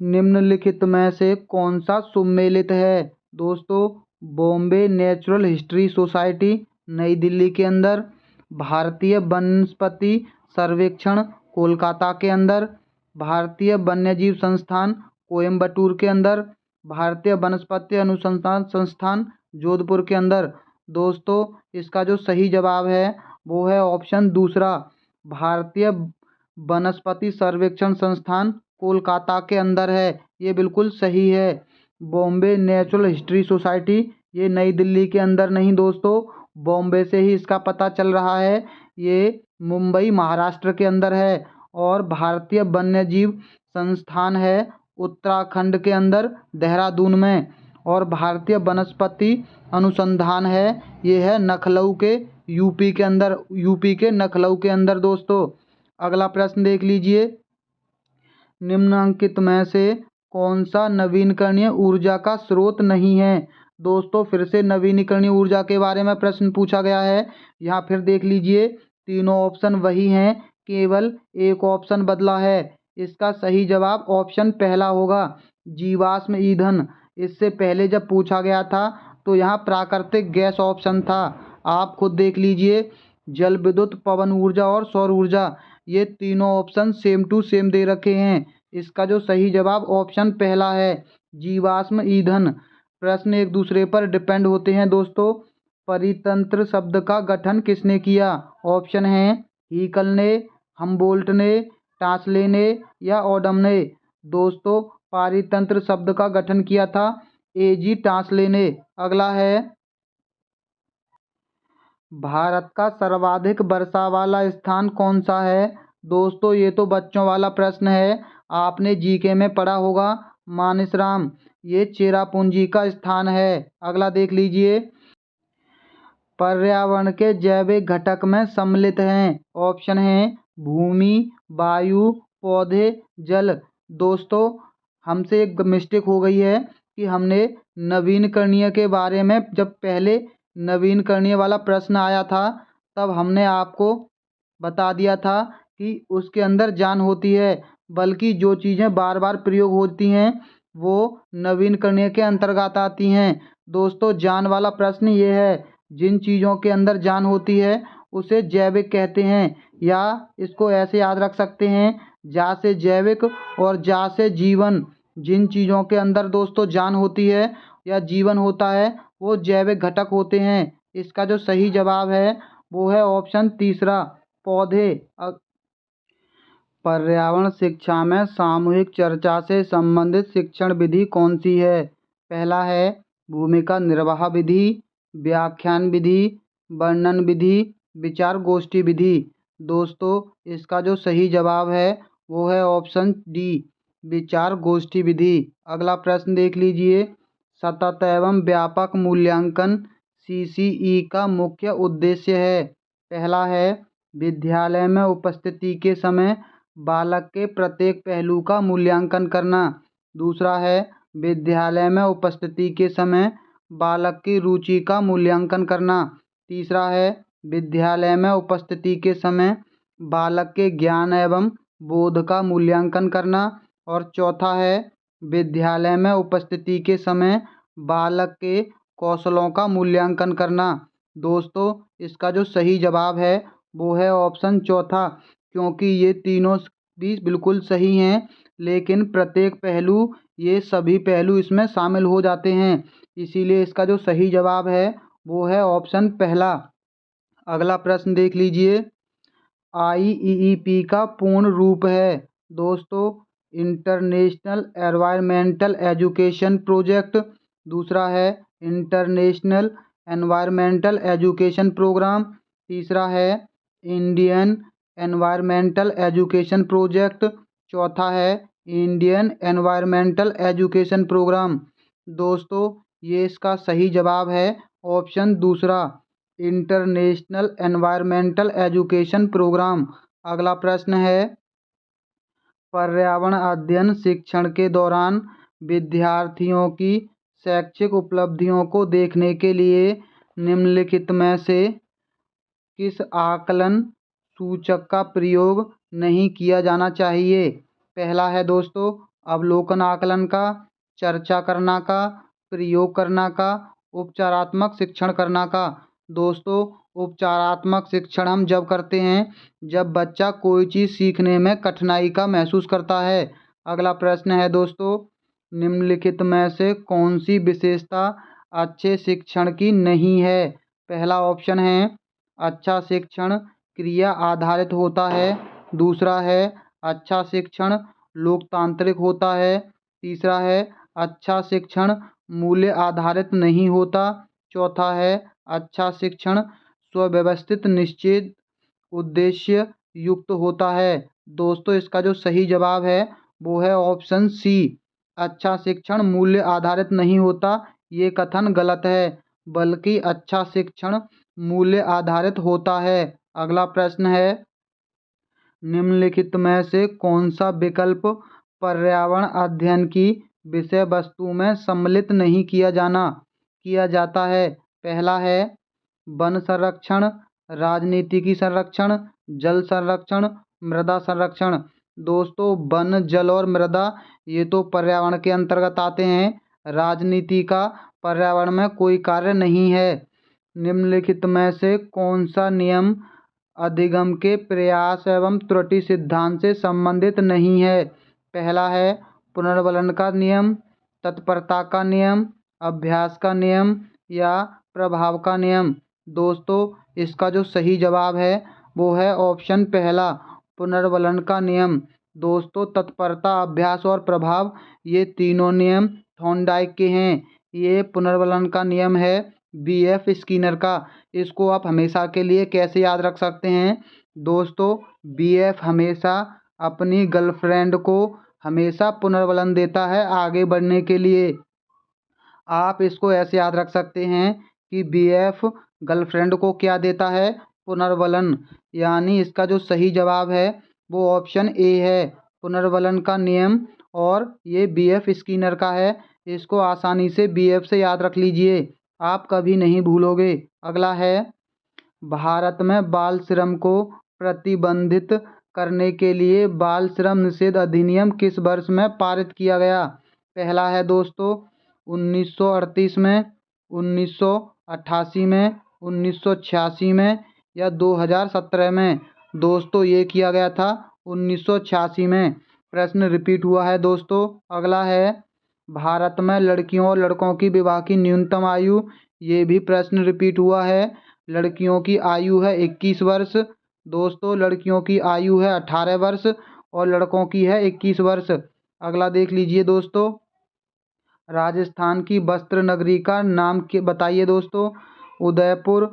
Speaker 1: निम्नलिखित में से कौन सा सुमेलित है? दोस्तों बॉम्बे नेचुरल हिस्ट्री सोसाइटी नई दिल्ली के अंदर, भारतीय वनस्पति सर्वेक्षण कोलकाता के अंदर, भारतीय वन्यजीव संस्थान कोयम्बटूर के अंदर, भारतीय वनस्पति अनुसंधान संस्थान जोधपुर के अंदर। दोस्तों इसका जो सही जवाब है वो है ऑप्शन दूसरा, भारतीय वनस्पति सर्वेक्षण संस्थान कोलकाता के अंदर है। ये बिल्कुल सही है। बॉम्बे नेचुरल हिस्ट्री सोसाइटी ये नई दिल्ली के अंदर नहीं दोस्तों, बॉम्बे से ही इसका पता चल रहा है। ये मुंबई महाराष्ट्र के अंदर है। और भारतीय वन्यजीव संस्थान है उत्तराखंड के अंदर देहरादून में। और भारतीय वनस्पति अनुसंधान है ये है लखनऊ के यूपी के लखनऊ के अंदर दोस्तों। अगला प्रश्न देख लीजिए, निम्नलिखित में से कौन सा नवीनकरणीय ऊर्जा का स्रोत नहीं है। दोस्तों फिर से नवीनकरणीय ऊर्जा के बारे में प्रश्न पूछा गया है। यहाँ फिर देख लीजिए, तीनों ऑप्शन वही हैं, केवल एक ऑप्शन बदला है। इसका सही जवाब ऑप्शन पहला होगा, जीवाश्म ईंधन। इससे पहले जब पूछा गया था तो यहाँ प्राकृतिक गैस ऑप्शन था। आप खुद देख लीजिए, जल विद्युत, पवन ऊर्जा और सौर ऊर्जा, ये तीनों ऑप्शन सेम टू सेम दे रखे हैं। इसका जो सही जवाब ऑप्शन पहला है, जीवाश्म ईंधन। प्रश्न एक दूसरे पर डिपेंड होते हैं दोस्तों। परितंत्र शब्द का गठन किसने किया। ऑप्शन है हीकल ने, हमबोल्ट ने, टास्ले ने या ओडम ने। दोस्तों पारितंत्र शब्द का गठन किया था एजी टास्ले ने। अगला है, भारत का सर्वाधिक वर्षा वाला स्थान कौन सा है। दोस्तों ये तो बच्चों वाला प्रश्न है, आपने जीके में पढ़ा होगा, मानसराम, ये चेरापूंजी का स्थान है। अगला देख लीजिए, पर्यावरण के जैविक घटक में सम्मिलित हैं। ऑप्शन है भूमि, वायु, पौधे, जल। दोस्तों हमसे एक मिस्टेक हो गई है कि हमने नवीनकरणीय के बारे में, जब पहले नवीनकरणीय वाला प्रश्न आया था तब हमने आपको बता दिया था कि उसके अंदर जान होती है, बल्कि जो चीज़ें बार बार प्रयोग होती हैं वो नवीनकरणीय के अंतर्गत आती हैं। दोस्तों जान वाला प्रश्न ये है, जिन चीज़ों के अंदर जान होती है उसे जैविक कहते हैं, या इसको ऐसे याद रख सकते हैं, जा से जैविक और जा से जीवन। जिन चीज़ों के अंदर दोस्तों जान होती है या जीवन होता है वो जैविक घटक होते हैं। इसका जो सही जवाब है वो है ऑप्शन तीसरा, पौधे। पर्यावरण शिक्षा में सामूहिक चर्चा से संबंधित शिक्षण विधि कौन सी है। पहला है भूमिका निर्वाह विधि, व्याख्यान विधि, वर्णन विधि, विचार गोष्ठी विधि। दोस्तों इसका जो सही जवाब है वो है ऑप्शन डी, विचार गोष्ठी विधि। अगला प्रश्न देख लीजिए, सतत एवं व्यापक मूल्यांकन सीसीई का मुख्य उद्देश्य है। पहला है विद्यालय में उपस्थिति के समय बालक के प्रत्येक पहलू का मूल्यांकन करना। दूसरा है विद्यालय में उपस्थिति के समय बालक की रुचि का मूल्यांकन करना। तीसरा है विद्यालय में उपस्थिति के समय बालक के ज्ञान एवं बोध का मूल्यांकन करना। और चौथा है विद्यालय में उपस्थिति के समय बालक के कौशलों का मूल्यांकन करना। दोस्तों इसका जो सही जवाब है वो है ऑप्शन चौथा, क्योंकि ये तीनों भी बिल्कुल सही हैं, लेकिन प्रत्येक पहलू, ये सभी पहलू इसमें शामिल हो जाते हैं, इसीलिए इसका जो सही जवाब है वो है ऑप्शन पहला। अगला प्रश्न देख लीजिए, IEEP का पूर्ण रूप है। दोस्तों इंटरनेशनल एनवायरमेंटल एजुकेशन प्रोजेक्ट। दूसरा है इंटरनेशनल एनवायरमेंटल एजुकेशन प्रोग्राम। तीसरा है इंडियन एनवायरमेंटल एजुकेशन प्रोजेक्ट। चौथा है इंडियन एनवायरमेंटल एजुकेशन प्रोग्राम। दोस्तों ये इसका सही जवाब है ऑप्शन दूसरा, इंटरनेशनल एनवायरमेंटल एजुकेशन प्रोग्राम। अगला प्रश्न है, पर्यावरण अध्ययन शिक्षण के दौरान विद्यार्थियों की शैक्षिक उपलब्धियों को देखने के लिए निम्नलिखित में से किस आकलन सूचक का प्रयोग नहीं किया जाना चाहिए। पहला है दोस्तों अवलोकन आकलन का, चर्चा करना का, प्रयोग करना का, उपचारात्मक शिक्षण करना का। दोस्तों उपचारात्मक शिक्षण हम जब करते हैं जब बच्चा कोई चीज़ सीखने में कठिनाई का महसूस करता है। अगला प्रश्न है दोस्तों, निम्नलिखित में से कौन सी विशेषता अच्छे शिक्षण की नहीं है। पहला ऑप्शन है अच्छा शिक्षण क्रिया आधारित होता है। दूसरा है अच्छा शिक्षण लोकतांत्रिक होता है। तीसरा है अच्छा शिक्षण मूल्य आधारित नहीं होता। चौथा है अच्छा शिक्षण स्वव्यवस्थित निश्चित उद्देश्य युक्त होता है। दोस्तों इसका जो सही जवाब है वो है ऑप्शन सी, अच्छा शिक्षण मूल्य आधारित नहीं होता, ये कथन गलत है, बल्कि अच्छा शिक्षण मूल्य आधारित होता है। अगला प्रश्न है, निम्नलिखित में से कौन सा विकल्प पर्यावरण अध्ययन की विषय वस्तु में सम्मिलित नहीं किया जाता है? पहला है वन संरक्षण, राजनीतिकी संरक्षण, जल संरक्षण, मृदा संरक्षण। दोस्तों, वन, जल और मृदा ये तो पर्यावरण के अंतर्गत आते हैं। राजनीति का पर्यावरण में कोई कार्य नहीं है। निम्नलिखित में से कौन सा नियम अधिगम के प्रयास एवं त्रुटि सिद्धांत से संबंधित नहीं है? पहला है पुनर्वलन का नियम, तत्परता का नियम, अभ्यास का नियम या प्रभाव का नियम। दोस्तों, इसका जो सही जवाब है वो है ऑप्शन पहला, पुनर्वलन का नियम। दोस्तों, तत्परता, अभ्यास और प्रभाव ये तीनों नियम थॉर्नडाइक के हैं। ये पुनर्वलन का नियम है BF स्किनर का। इसको आप हमेशा के लिए कैसे याद रख सकते हैं? दोस्तों, BF हमेशा अपनी गर्लफ्रेंड को हमेशा पुनर्वलन देता है आगे बढ़ने के लिए। आप इसको ऐसे याद रख सकते हैं कि BF गर्लफ्रेंड को क्या देता है? पुनर्वलन। यानी इसका जो सही जवाब है वो ऑप्शन ए है, पुनर्वलन का नियम। और ये BF स्किनर का है। इसको आसानी से BF से याद रख लीजिए, आप कभी नहीं भूलोगे। अगला है, भारत में बाल श्रम को प्रतिबंधित करने के लिए बाल श्रम निषेध अधिनियम किस वर्ष में पारित किया गया? पहला है दोस्तों 1938 में, 1988 में, 1986 में या 2017 में। दोस्तों, ये किया गया था 1986 में। प्रश्न रिपीट हुआ है दोस्तों। अगला है, भारत में लड़कियों और लड़कों की विवाह की न्यूनतम आयु, ये भी प्रश्न रिपीट हुआ है। लड़कियों की आयु है 21 वर्ष। दोस्तों, लड़कियों की आयु है 18 वर्ष और लड़कों की है 21 वर्ष। अगला देख लीजिए दोस्तों, राजस्थान की वस्त्र नगरी का नाम बताइए दोस्तों। उदयपुर,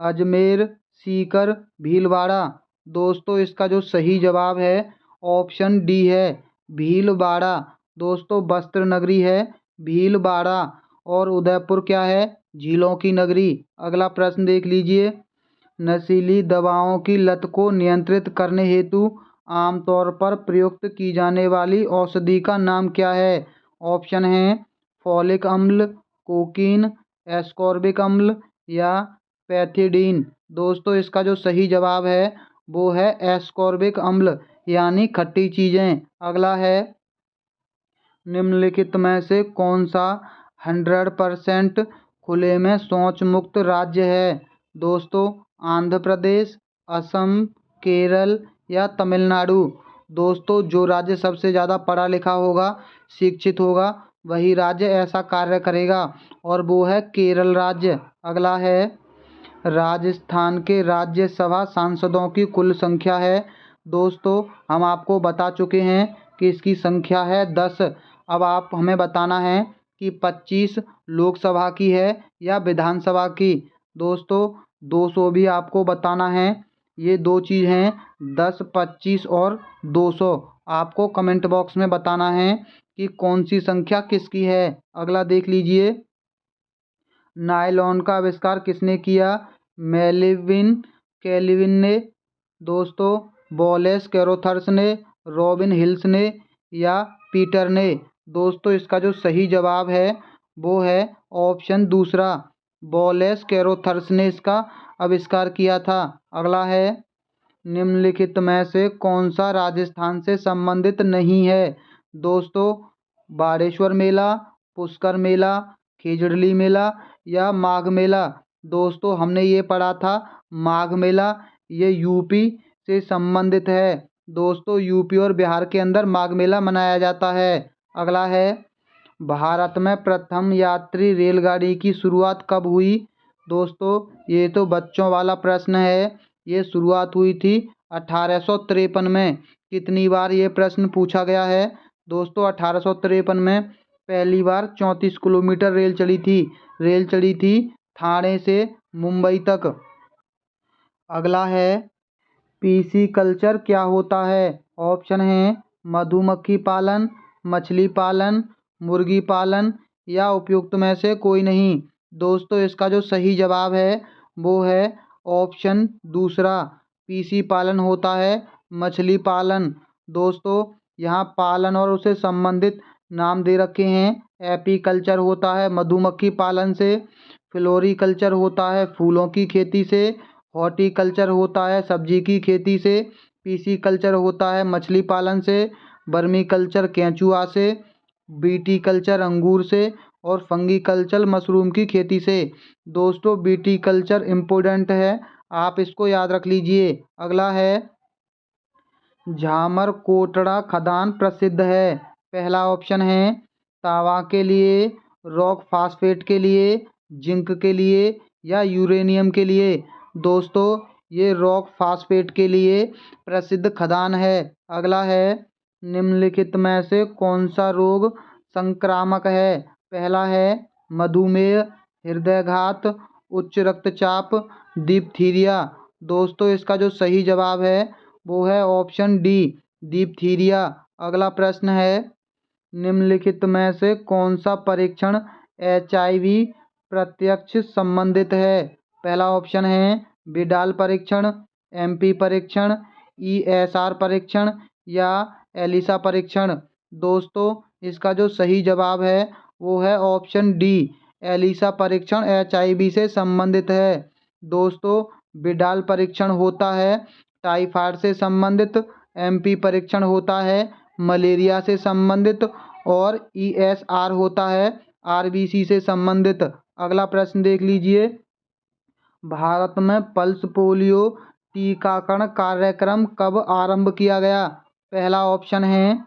Speaker 1: अजमेर, सीकर, भीलवाड़ा। दोस्तों, इसका जो सही जवाब है ऑप्शन डी है, भीलवाड़ा। दोस्तों, वस्त्र नगरी है भीलवाड़ा और उदयपुर क्या है? झीलों की नगरी। अगला प्रश्न देख लीजिए, नशीली दवाओं की लत को नियंत्रित करने हेतु आमतौर पर प्रयुक्त की जाने वाली औषधि का नाम क्या है? ऑप्शन है फॉलिक अम्ल, कोकीन, एस्कॉर्बिक अम्ल या पैथिडीन। दोस्तों, इसका जो सही जवाब है वो है एस्कॉर्बिक अम्ल, यानी खट्टी चीज़ें। अगला है, निम्नलिखित में से कौन सा 100% खुले में शौच मुक्त राज्य है? दोस्तों, आंध्र प्रदेश, असम, केरल या तमिलनाडु। दोस्तों, जो राज्य सबसे ज़्यादा पढ़ा लिखा होगा, शिक्षित होगा, वही राज्य ऐसा कार्य करेगा और वो है केरल राज्य। अगला है, राजस्थान के राज्यसभा सांसदों की कुल संख्या है। दोस्तों, हम आपको बता चुके हैं कि इसकी संख्या है 10। अब आप हमें बताना है कि 25 लोकसभा की है या विधानसभा की। दोस्तों, 200 भी आपको बताना है। ये दो चीज़ हैं, 10, 25 और 200। आपको कमेंट बॉक्स में बताना है कि कौन सी संख्या किसकी है। अगला देख लीजिए, नायलॉन का आविष्कार किसने किया? मेल्विन कैल्विन ने। दोस्तों, वॉलेस कैरोथर्स ने, रॉबिन हिल्स ने या पीटर ने। दोस्तों, इसका जो सही जवाब है वो है ऑप्शन दूसरा, वॉलेस कैरोथर्स ने इसका आविष्कार किया था। अगला है, निम्नलिखित में से कौन सा राजस्थान से संबंधित नहीं है? दोस्तों, बाड़ेश्वर मेला, पुष्कर मेला, खिजड़ली मेला या माघ मेला। दोस्तों, हमने ये पढ़ा था माघ मेला, ये यूपी से संबंधित है। दोस्तों, यूपी और बिहार के अंदर माघ मेला मनाया जाता है। अगला है, भारत में प्रथम यात्री रेलगाड़ी की शुरुआत कब हुई? दोस्तों, ये तो बच्चों वाला प्रश्न है। ये शुरुआत हुई थी 1853 में। कितनी बार ये प्रश्न पूछा गया है? दोस्तों, 1853 में पहली बार 34 किलोमीटर रेल चली थी ठाणे से मुंबई तक। अगला है, पीसीकल्चर क्या होता है? ऑप्शन है मधुमक्खी पालन, मछली पालन, मुर्गी पालन या उपयुक्त में से कोई नहीं। दोस्तों इसका जो सही जवाब है वो है ऑप्शन दूसरा, पीसी पालन होता है मछली पालन। दोस्तों यहाँ पालन और उसे संबंधित नाम दे रखे हैं। एपीकल्चर होता है मधुमक्खी पालन से, फ्लोरीकल्चर होता है फूलों की खेती से, हॉर्टिकल्चर होता है सब्जी की खेती से, पीसीकल्चर होता है मछली पालन से, वर्मीकल्चर केंचुआ से, बीटीकल्चर अंगूर से और फंगीकल्चर मशरूम की खेती से। दोस्तों बीटीकल्चर इम्पोर्टेंट है, आप इसको याद रख लीजिए। अगला है झामर कोटड़ा खदान प्रसिद्ध है। पहला ऑप्शन है तांबा के लिए, रॉक फास्फेट के लिए, जिंक के लिए या यूरेनियम के लिए। दोस्तों ये रॉक फास्फेट के लिए प्रसिद्ध खदान है। अगला है निम्नलिखित में से कौन सा रोग संक्रामक है। पहला है मधुमेह, हृदयघात, उच्च रक्तचाप, डिप्थीरिया। दोस्तों इसका जो सही जवाब है वो है ऑप्शन डी, डिप्थीरिया। अगला प्रश्न है निम्नलिखित में से कौन सा परीक्षण HIV प्रत्यक्ष संबंधित है। पहला ऑप्शन है विडाल परीक्षण, MP परीक्षण, ESR परीक्षण या एलिसा परीक्षण। दोस्तों इसका जो सही जवाब है वो है ऑप्शन डी, एलिसा परीक्षण HIV से संबंधित है। दोस्तों विडाल परीक्षण होता है टाइफाइड से संबंधित, MP परीक्षण होता है मलेरिया से संबंधित और ESR होता है RBC से संबंधित। अगला प्रश्न देख लीजिए, भारत में पल्स पोलियो टीकाकरण कार्यक्रम कब आरंभ किया गया। पहला ऑप्शन है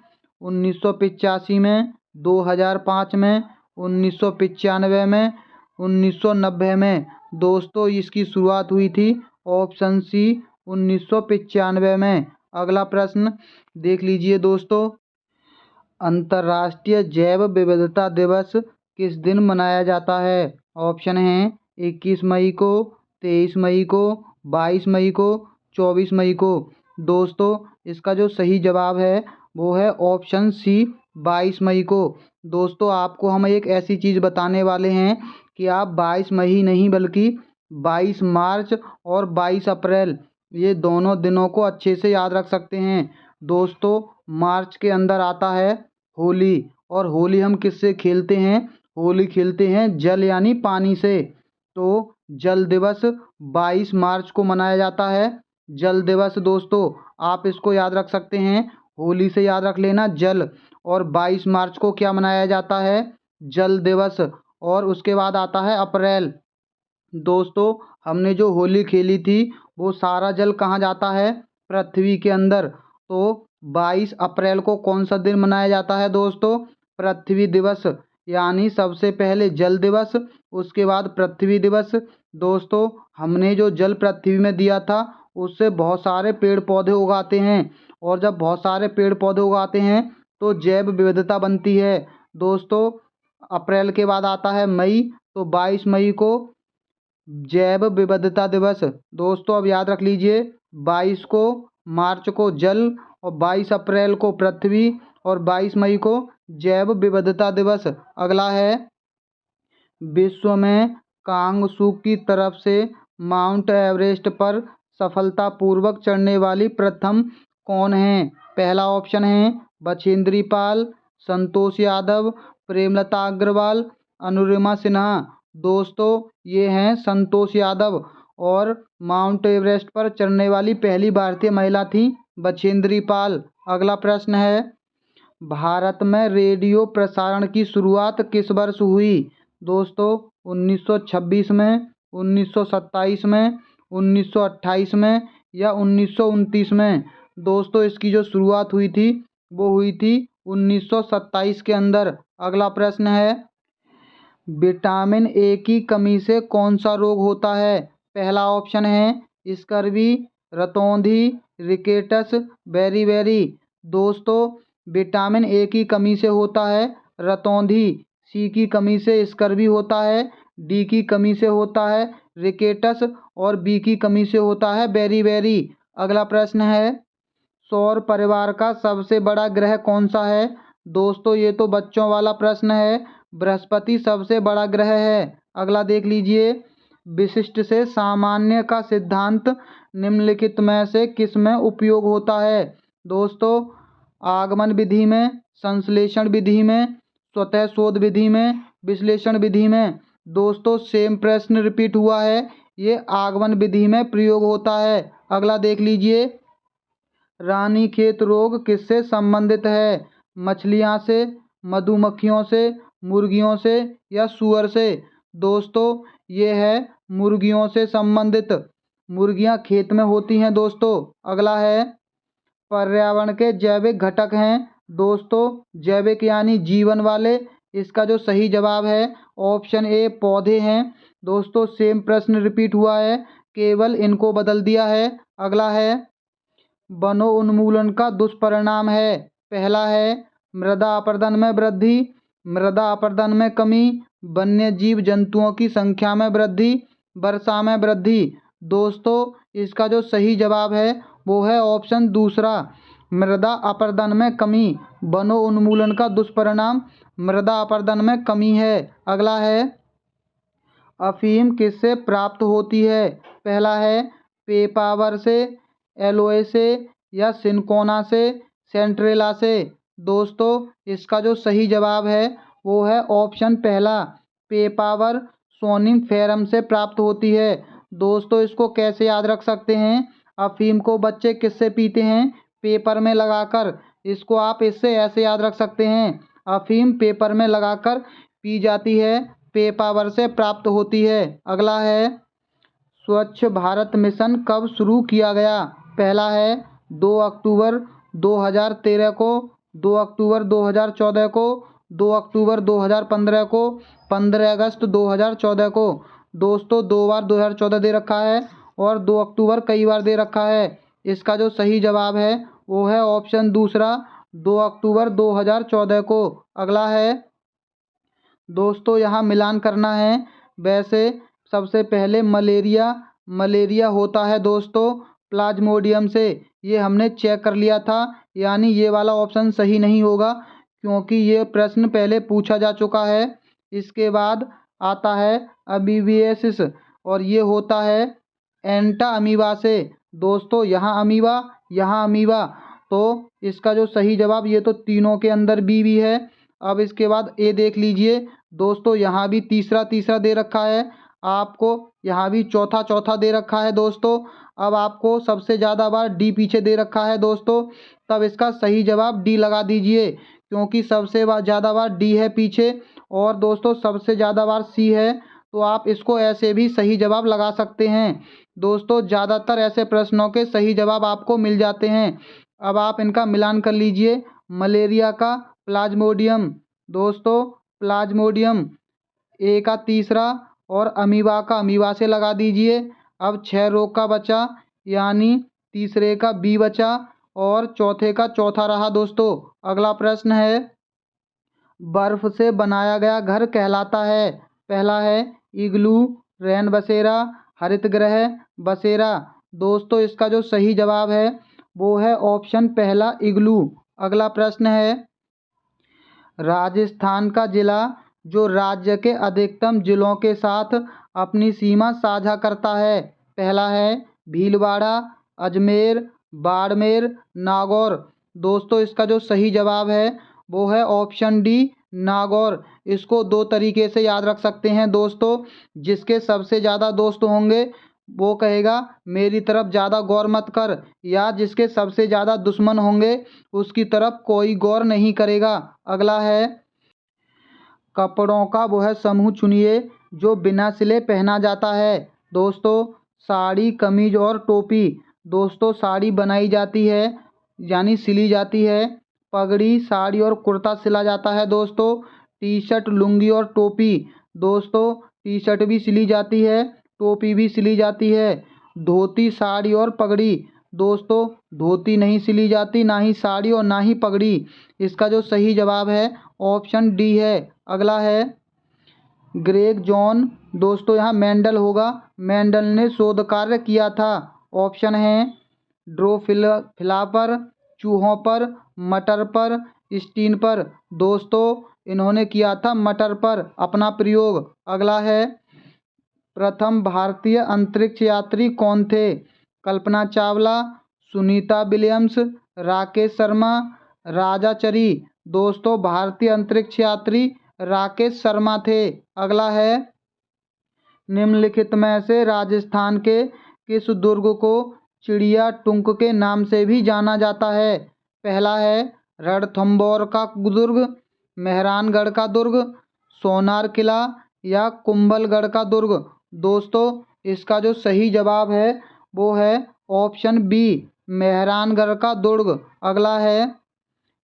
Speaker 1: 1985 में, 2005 में, 1995 में, 1990 में। दोस्तों इसकी शुरुआत हुई थी ऑप्शन सी 1995 में। अगला प्रश्न देख लीजिए दोस्तों, अंतर्राष्ट्रीय जैव विविधता दिवस किस दिन मनाया जाता है। ऑप्शन हैं 21 मई को, 23 मई को, 22 मई को, 24 मई को। दोस्तों इसका जो सही जवाब है वो है ऑप्शन सी 22 मई को। दोस्तों आपको हम एक ऐसी चीज़ बताने वाले हैं कि आप 22 मई नहीं बल्कि 22 मार्च और 22 अप्रैल ये दोनों दिनों को अच्छे से याद रख सकते हैं। दोस्तों मार्च के अंदर आता है होली, और होली हम किससे खेलते हैं, होली खेलते हैं जल यानी पानी से। तो जल दिवस 22 मार्च को मनाया जाता है, जल दिवस। दोस्तों आप इसको याद रख सकते हैं, होली से याद रख लेना जल, और 22 मार्च को क्या मनाया जाता है, जल दिवस। और उसके बाद आता है अप्रैल। दोस्तों हमने जो होली खेली थी वो सारा जल कहाँ जाता है, पृथ्वी के अंदर। तो 22 अप्रैल को कौन सा दिन मनाया जाता है दोस्तों, पृथ्वी दिवस, यानी सबसे पहले जल दिवस उसके बाद पृथ्वी दिवस। दोस्तों हमने जो जल पृथ्वी में दिया था उससे बहुत सारे पेड़ पौधे उगाते हैं, और जब बहुत सारे पेड़ पौधे उगाते हैं तो जैव विविधता बनती है। दोस्तों अप्रैल के बाद आता है मई, तो 22 मई को जैव विविधता दिवस। दोस्तों अब याद रख लीजिए, 22 को मार्च को जल और 22 अप्रैल को पृथ्वी और 22 मई को जैव विविधता दिवस। अगला है विश्व में कांगसू की तरफ से माउंट एवरेस्ट पर सफलतापूर्वक चढ़ने वाली प्रथम कौन है। पहला ऑप्शन है बछेंद्री पाल, संतोष यादव, प्रेमलता अग्रवाल, अनुरिमा सिन्हा। दोस्तों ये हैं संतोष यादव, और माउंट एवरेस्ट पर चढ़ने वाली पहली भारतीय महिला थी बछेंद्री पाल। अगला प्रश्न है भारत में रेडियो प्रसारण की शुरुआत किस वर्ष हुई। दोस्तों 1926 में, 1927 में, 1928 में या 1929 में। दोस्तों इसकी जो शुरुआत हुई थी वो हुई थी 1927 के अंदर। अगला प्रश्न है विटामिन ए की कमी से कौन सा रोग होता है। पहला ऑप्शन है स्कर्वी, रतौंधी, रिकेटस, बेरीबेरी। दोस्तों विटामिन ए की कमी से होता है रतौंधी, सी की कमी से स्कर्वी होता है, डी की कमी से होता है रिकेटस और बी की कमी से होता है बेरीबेरी। अगला प्रश्न है सौर परिवार का सबसे बड़ा ग्रह कौन सा है। दोस्तों ये तो बच्चों वाला प्रश्न है, बृहस्पति सबसे बड़ा ग्रह है। अगला देख लीजिए, विशिष्ट से सामान्य का सिद्धांत निम्नलिखित में से किस में उपयोग होता है? दोस्तों, आगमन विधि में, संश्लेषण विधि में, स्वतः शोध विधि में, विश्लेषण विधि में। दोस्तों, सेम प्रश्न रिपीट हुआ है, ये आगमन विधि में प्रयोग होता है। अगला देख लीजिए, रानीखेत रोग किससे संबंधित है? मछलियाँ से, मधुमक्खियों से, मुर्गियों से या सूअर से? दोस्तों, ये है मुर्गियों से संबंधित। मुर्गियाँ खेत में होती हैं दोस्तों। अगला है, पर्यावरण के जैविक घटक हैं। दोस्तों, जैविक यानी जीवन वाले। इसका जो सही जवाब है ऑप्शन ए पौधे हैं। दोस्तों, सेम प्रश्न रिपीट हुआ है, केवल इनको बदल दिया है। अगला है, वनोन्मूलन का दुष्परिणाम है। पहला है मृदा अपरदन में वृद्धि, मृदा अपरदन में कमी, वन्य जीव जंतुओं की संख्या में वृद्धि, वर्षा में वृद्धि। दोस्तों, इसका जो सही जवाब है वो है ऑप्शन दूसरा, मृदा अपरदन में कमी। वनोन्मूलन का दुष्परिणाम मृदा अपरदन में कमी है। अगला है, अफीम किससे प्राप्त होती है? पहला है पेपावर से, एलोए से या सिनकोना से, सेंट्रेला से। दोस्तों, इसका जो सही जवाब है वो है ऑप्शन पहला, पेपावर सोनिफेरम से प्राप्त होती है। दोस्तों, इसको कैसे याद रख सकते हैं? अफीम को बच्चे किससे पीते हैं? पेपर में लगाकर। इसको आप इससे ऐसे याद रख सकते हैं, अफीम पेपर में लगाकर पी जाती है, पेपावर से प्राप्त होती है। अगला है, स्वच्छ भारत मिशन कब शुरू किया गया? पहला है 2 अक्टूबर 2013 को, 2 अक्टूबर 2014 को, 2 अक्टूबर 2015 को, 15 अगस्त 2014 को। दोस्तों, 2 बार 2014 दे रखा है और 2 अक्टूबर कई बार दे रखा है। इसका जो सही जवाब है वो है ऑप्शन दूसरा, 2 अक्टूबर 2014 को। अगला है, दोस्तों यहाँ मिलान करना है। वैसे सबसे पहले मलेरिया होता है दोस्तों प्लाज्मोडियम से, ये हमने चेक कर लिया था, यानी ये वाला ऑप्शन सही नहीं होगा क्योंकि ये प्रश्न पहले पूछा जा चुका है। इसके बाद आता है अमीबियासिस और ये होता है एंटा अमीबा से। दोस्तों, यहाँ अमीबा, तो इसका जो सही जवाब, ये तो तीनों के अंदर बी भी है। अब इसके बाद ए देख लीजिए दोस्तों, यहाँ भी तीसरा दे रखा है, आपको यहाँ भी चौथा दे रखा है दोस्तों। अब आपको सबसे ज़्यादा बार डी पीछे दे रखा है दोस्तों, तब इसका सही जवाब डी लगा दीजिए क्योंकि सबसे ज़्यादा बार डी है पीछे और दोस्तों सबसे ज़्यादा बार सी है, तो आप इसको ऐसे भी सही जवाब लगा सकते हैं। दोस्तों, ज़्यादातर ऐसे प्रश्नों के सही जवाब आपको मिल जाते हैं। अब आप इनका मिलान कर लीजिए, मलेरिया का प्लाज्मोडियम, दोस्तों प्लाज्मोडियम ए का तीसरा और अमीबा का अमीबा से लगा दीजिए। अब 6 रोग का बचा, यानी तीसरे का बी बचा और चौथे का चौथा रहा दोस्तों। अगला प्रश्न है, बर्फ से बनाया गया घर कहलाता है? पहला है इग्लू, रैन बसेरा, हरित गृह, बसेरा। दोस्तों, इसका जो सही जवाब है वो है ऑप्शन पहला, इग्लू। अगला प्रश्न है, राजस्थान का जिला जो राज्य के अधिकतम जिलों के साथ अपनी सीमा साझा करता है? पहला है भीलवाड़ा, अजमेर, बाड़मेर, नागौर। दोस्तों, इसका जो सही जवाब है वो है ऑप्शन डी, नागौर। इसको 2 तरीके से याद रख सकते हैं दोस्तों, जिसके सबसे ज़्यादा दोस्त होंगे वो कहेगा मेरी तरफ ज़्यादा गौर मत कर, या जिसके सबसे ज़्यादा दुश्मन होंगे उसकी तरफ कोई गौर नहीं करेगा। अगला है, कपड़ों का वह समूह चुनिए जो बिना सिले पहना जाता है? दोस्तों, साड़ी, कमीज और टोपी। दोस्तों, साड़ी बनाई जाती है यानी सिली जाती है, पगड़ी, साड़ी और कुर्ता सिला जाता है दोस्तों, टी शर्ट, लुंगी और टोपी। दोस्तों, टी शर्ट भी सिली जाती है, टोपी भी सिली जाती है, धोती, साड़ी और पगड़ी। दोस्तों, धोती नहीं सिली जाती, ना ही साड़ी और ना ही पगड़ी। इसका जो सही जवाब है ऑप्शन डी है। अगला है, ग्रेग जॉन, दोस्तों यहाँ मेंडल होगा, मेंडल ने शोध कार्य किया था? ऑप्शन है ड्रोफिला पर, चूहों पर, मटर पर, स्टीन पर। दोस्तों, इन्होंने किया था मटर पर अपना प्रयोग। अगला है, प्रथम भारतीय अंतरिक्ष यात्री कौन थे? कल्पना चावला, सुनीता विलियम्स, राकेश शर्मा, राजाचरी। दोस्तों, भारतीय अंतरिक्ष यात्री राकेश शर्मा थे। अगला है, निम्नलिखित में से राजस्थान के किस दुर्ग को चिड़िया टुंक के नाम से भी जाना जाता है? पहला है रणथंभौर का दुर्ग, मेहरानगढ़ का दुर्ग, सोनार किला या कुंभलगढ़ का दुर्ग। दोस्तों, इसका जो सही जवाब है वो है ऑप्शन बी, मेहरानगढ़ का दुर्ग। अगला है,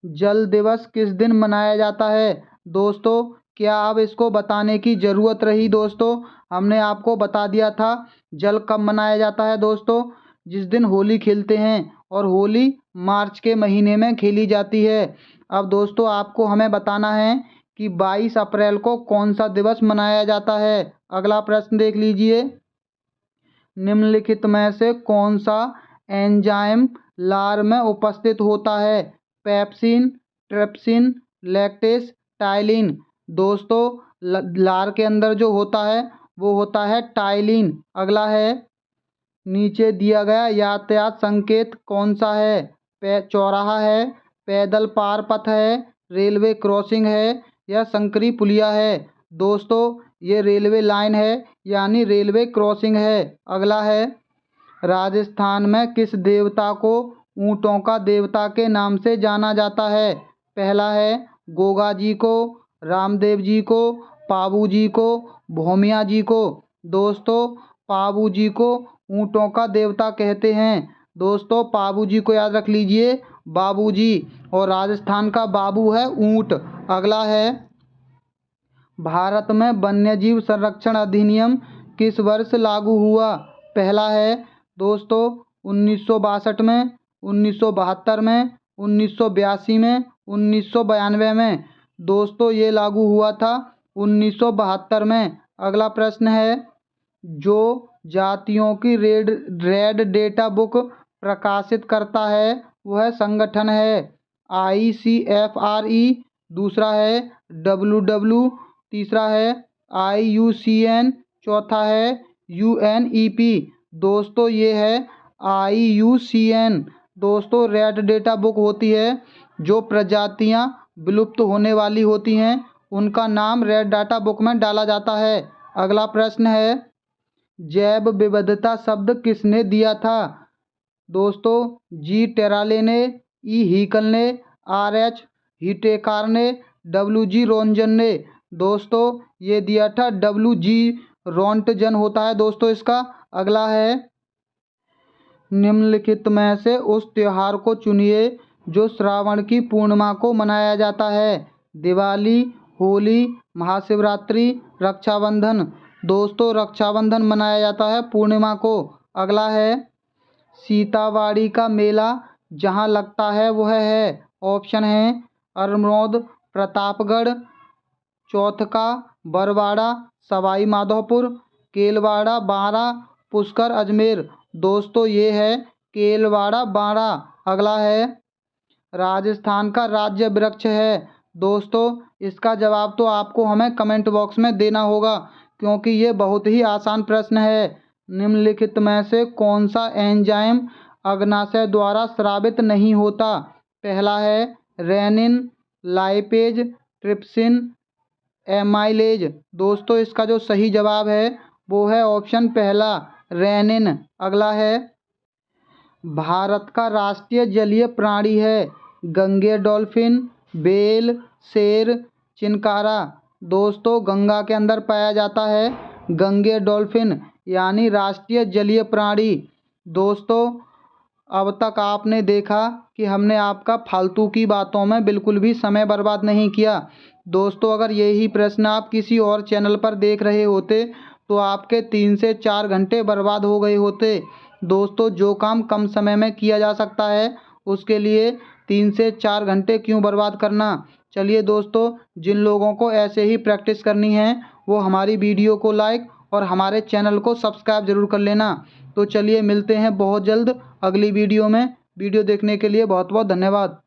Speaker 1: जल दिवस किस दिन मनाया जाता है? दोस्तों, क्या अब इसको बताने की ज़रूरत रही? दोस्तों, हमने आपको बता दिया था जल कब मनाया जाता है। दोस्तों, जिस दिन होली खेलते हैं, और होली मार्च के महीने में खेली जाती है। अब दोस्तों, आपको हमें बताना है कि 22 अप्रैल को कौन सा दिवस मनाया जाता है। अगला प्रश्न देख लीजिए, निम्नलिखित में से कौन सा एंजाइम लार में उपस्थित होता है? Pepsin, trypsin, lactase, ptyalin. दोस्तों, लार के अंदर जो होता है वो होता है टाइलिन। अगला है, नीचे दिया गया यातायात संकेत कौन सा है? चौराहा है, पैदल पार पथ है, रेलवे क्रॉसिंग है या संकरी पुलिया है? दोस्तों, ये रेलवे लाइन है, यानी रेलवे क्रॉसिंग है। अगला है, राजस्थान में किस देवता को ऊँटों का देवता के नाम से जाना जाता है? पहला है गोगा जी को, रामदेव जी को, पाबू जी को, भोमिया जी को। दोस्तों, पाबू जी को ऊँटों का देवता कहते हैं। दोस्तों, पाबू जी को याद रख लीजिए, बाबू जी, और राजस्थान का बाबू है ऊँट। अगला है, भारत में वन्यजीव संरक्षण अधिनियम किस वर्ष लागू हुआ? पहला है दोस्तों 1962 में, 1972 में, 1982 में, 1992 में। दोस्तों, ये लागू हुआ था 1972 में। अगला प्रश्न है, जो जातियों की रेड डेटा बुक प्रकाशित करता है वह संगठन है? ICFRE, दूसरा है WW, तीसरा है IUCN, चौथा है UNEP। दोस्तों, ये है IUCN। दोस्तों, रेड डेटा बुक होती है जो प्रजातियां विलुप्त होने वाली होती हैं, उनका नाम रेड डाटा बुक में डाला जाता है। अगला प्रश्न है, जैव विविधता शब्द किसने दिया था? दोस्तों, जी टेराले ने, ई हीकल ने, RH हिटेकार ने, WG रोंजन ने। दोस्तों, ये दिया था WG रोंटजन होता है दोस्तों इसका। अगला है, निम्नलिखित में से उस त्योहार को चुनिए जो श्रावण की पूर्णिमा को मनाया जाता है? दिवाली, होली, महाशिवरात्रि, रक्षाबंधन। दोस्तों, रक्षाबंधन मनाया जाता है पूर्णिमा को। अगला है, सीतावाड़ी का मेला जहाँ लगता है वह है? ऑप्शन है अरनोद, प्रतापगढ़, चौथका, बरवाड़ा, सवाई माधोपुर, केलवाड़ा, बारा, पुष्कर, अजमेर। दोस्तों, ये है केलवाड़ा, बारा। अगला है, राजस्थान का राज्य वृक्ष है? दोस्तों, इसका जवाब तो आपको हमें कमेंट बॉक्स में देना होगा, क्योंकि ये बहुत ही आसान प्रश्न है। निम्नलिखित में से कौन सा एंजाइम अग्नाशय द्वारा स्रावित नहीं होता? पहला है रेनिन, लाइपेज, ट्रिप्सिन, एमाइलेज। दोस्तों, इसका जो सही जवाब है वो है ऑप्शन पहला, रेनिन। अगला है, भारत का राष्ट्रीय जलीय प्राणी है? गंगे डॉल्फिन, बेल, शेर, चिनकारा। दोस्तों, गंगा के अंदर पाया जाता है गंगे डॉल्फिन, यानी राष्ट्रीय जलीय प्राणी। दोस्तों, अब तक आपने देखा कि हमने आपका फालतू की बातों में बिल्कुल भी समय बर्बाद नहीं किया। दोस्तों, अगर यही प्रश्न आप किसी और चैनल पर देख रहे होते तो आपके 3 से 4 घंटे बर्बाद हो गए होते। दोस्तों, जो काम कम समय में किया जा सकता है उसके लिए 3 से 4 घंटे क्यों बर्बाद करना। चलिए दोस्तों, जिन लोगों को ऐसे ही प्रैक्टिस करनी है वो हमारी वीडियो को लाइक और हमारे चैनल को सब्सक्राइब ज़रूर कर लेना। तो चलिए, मिलते हैं बहुत जल्द अगली वीडियो में। वीडियो देखने के लिए बहुत बहुत धन्यवाद।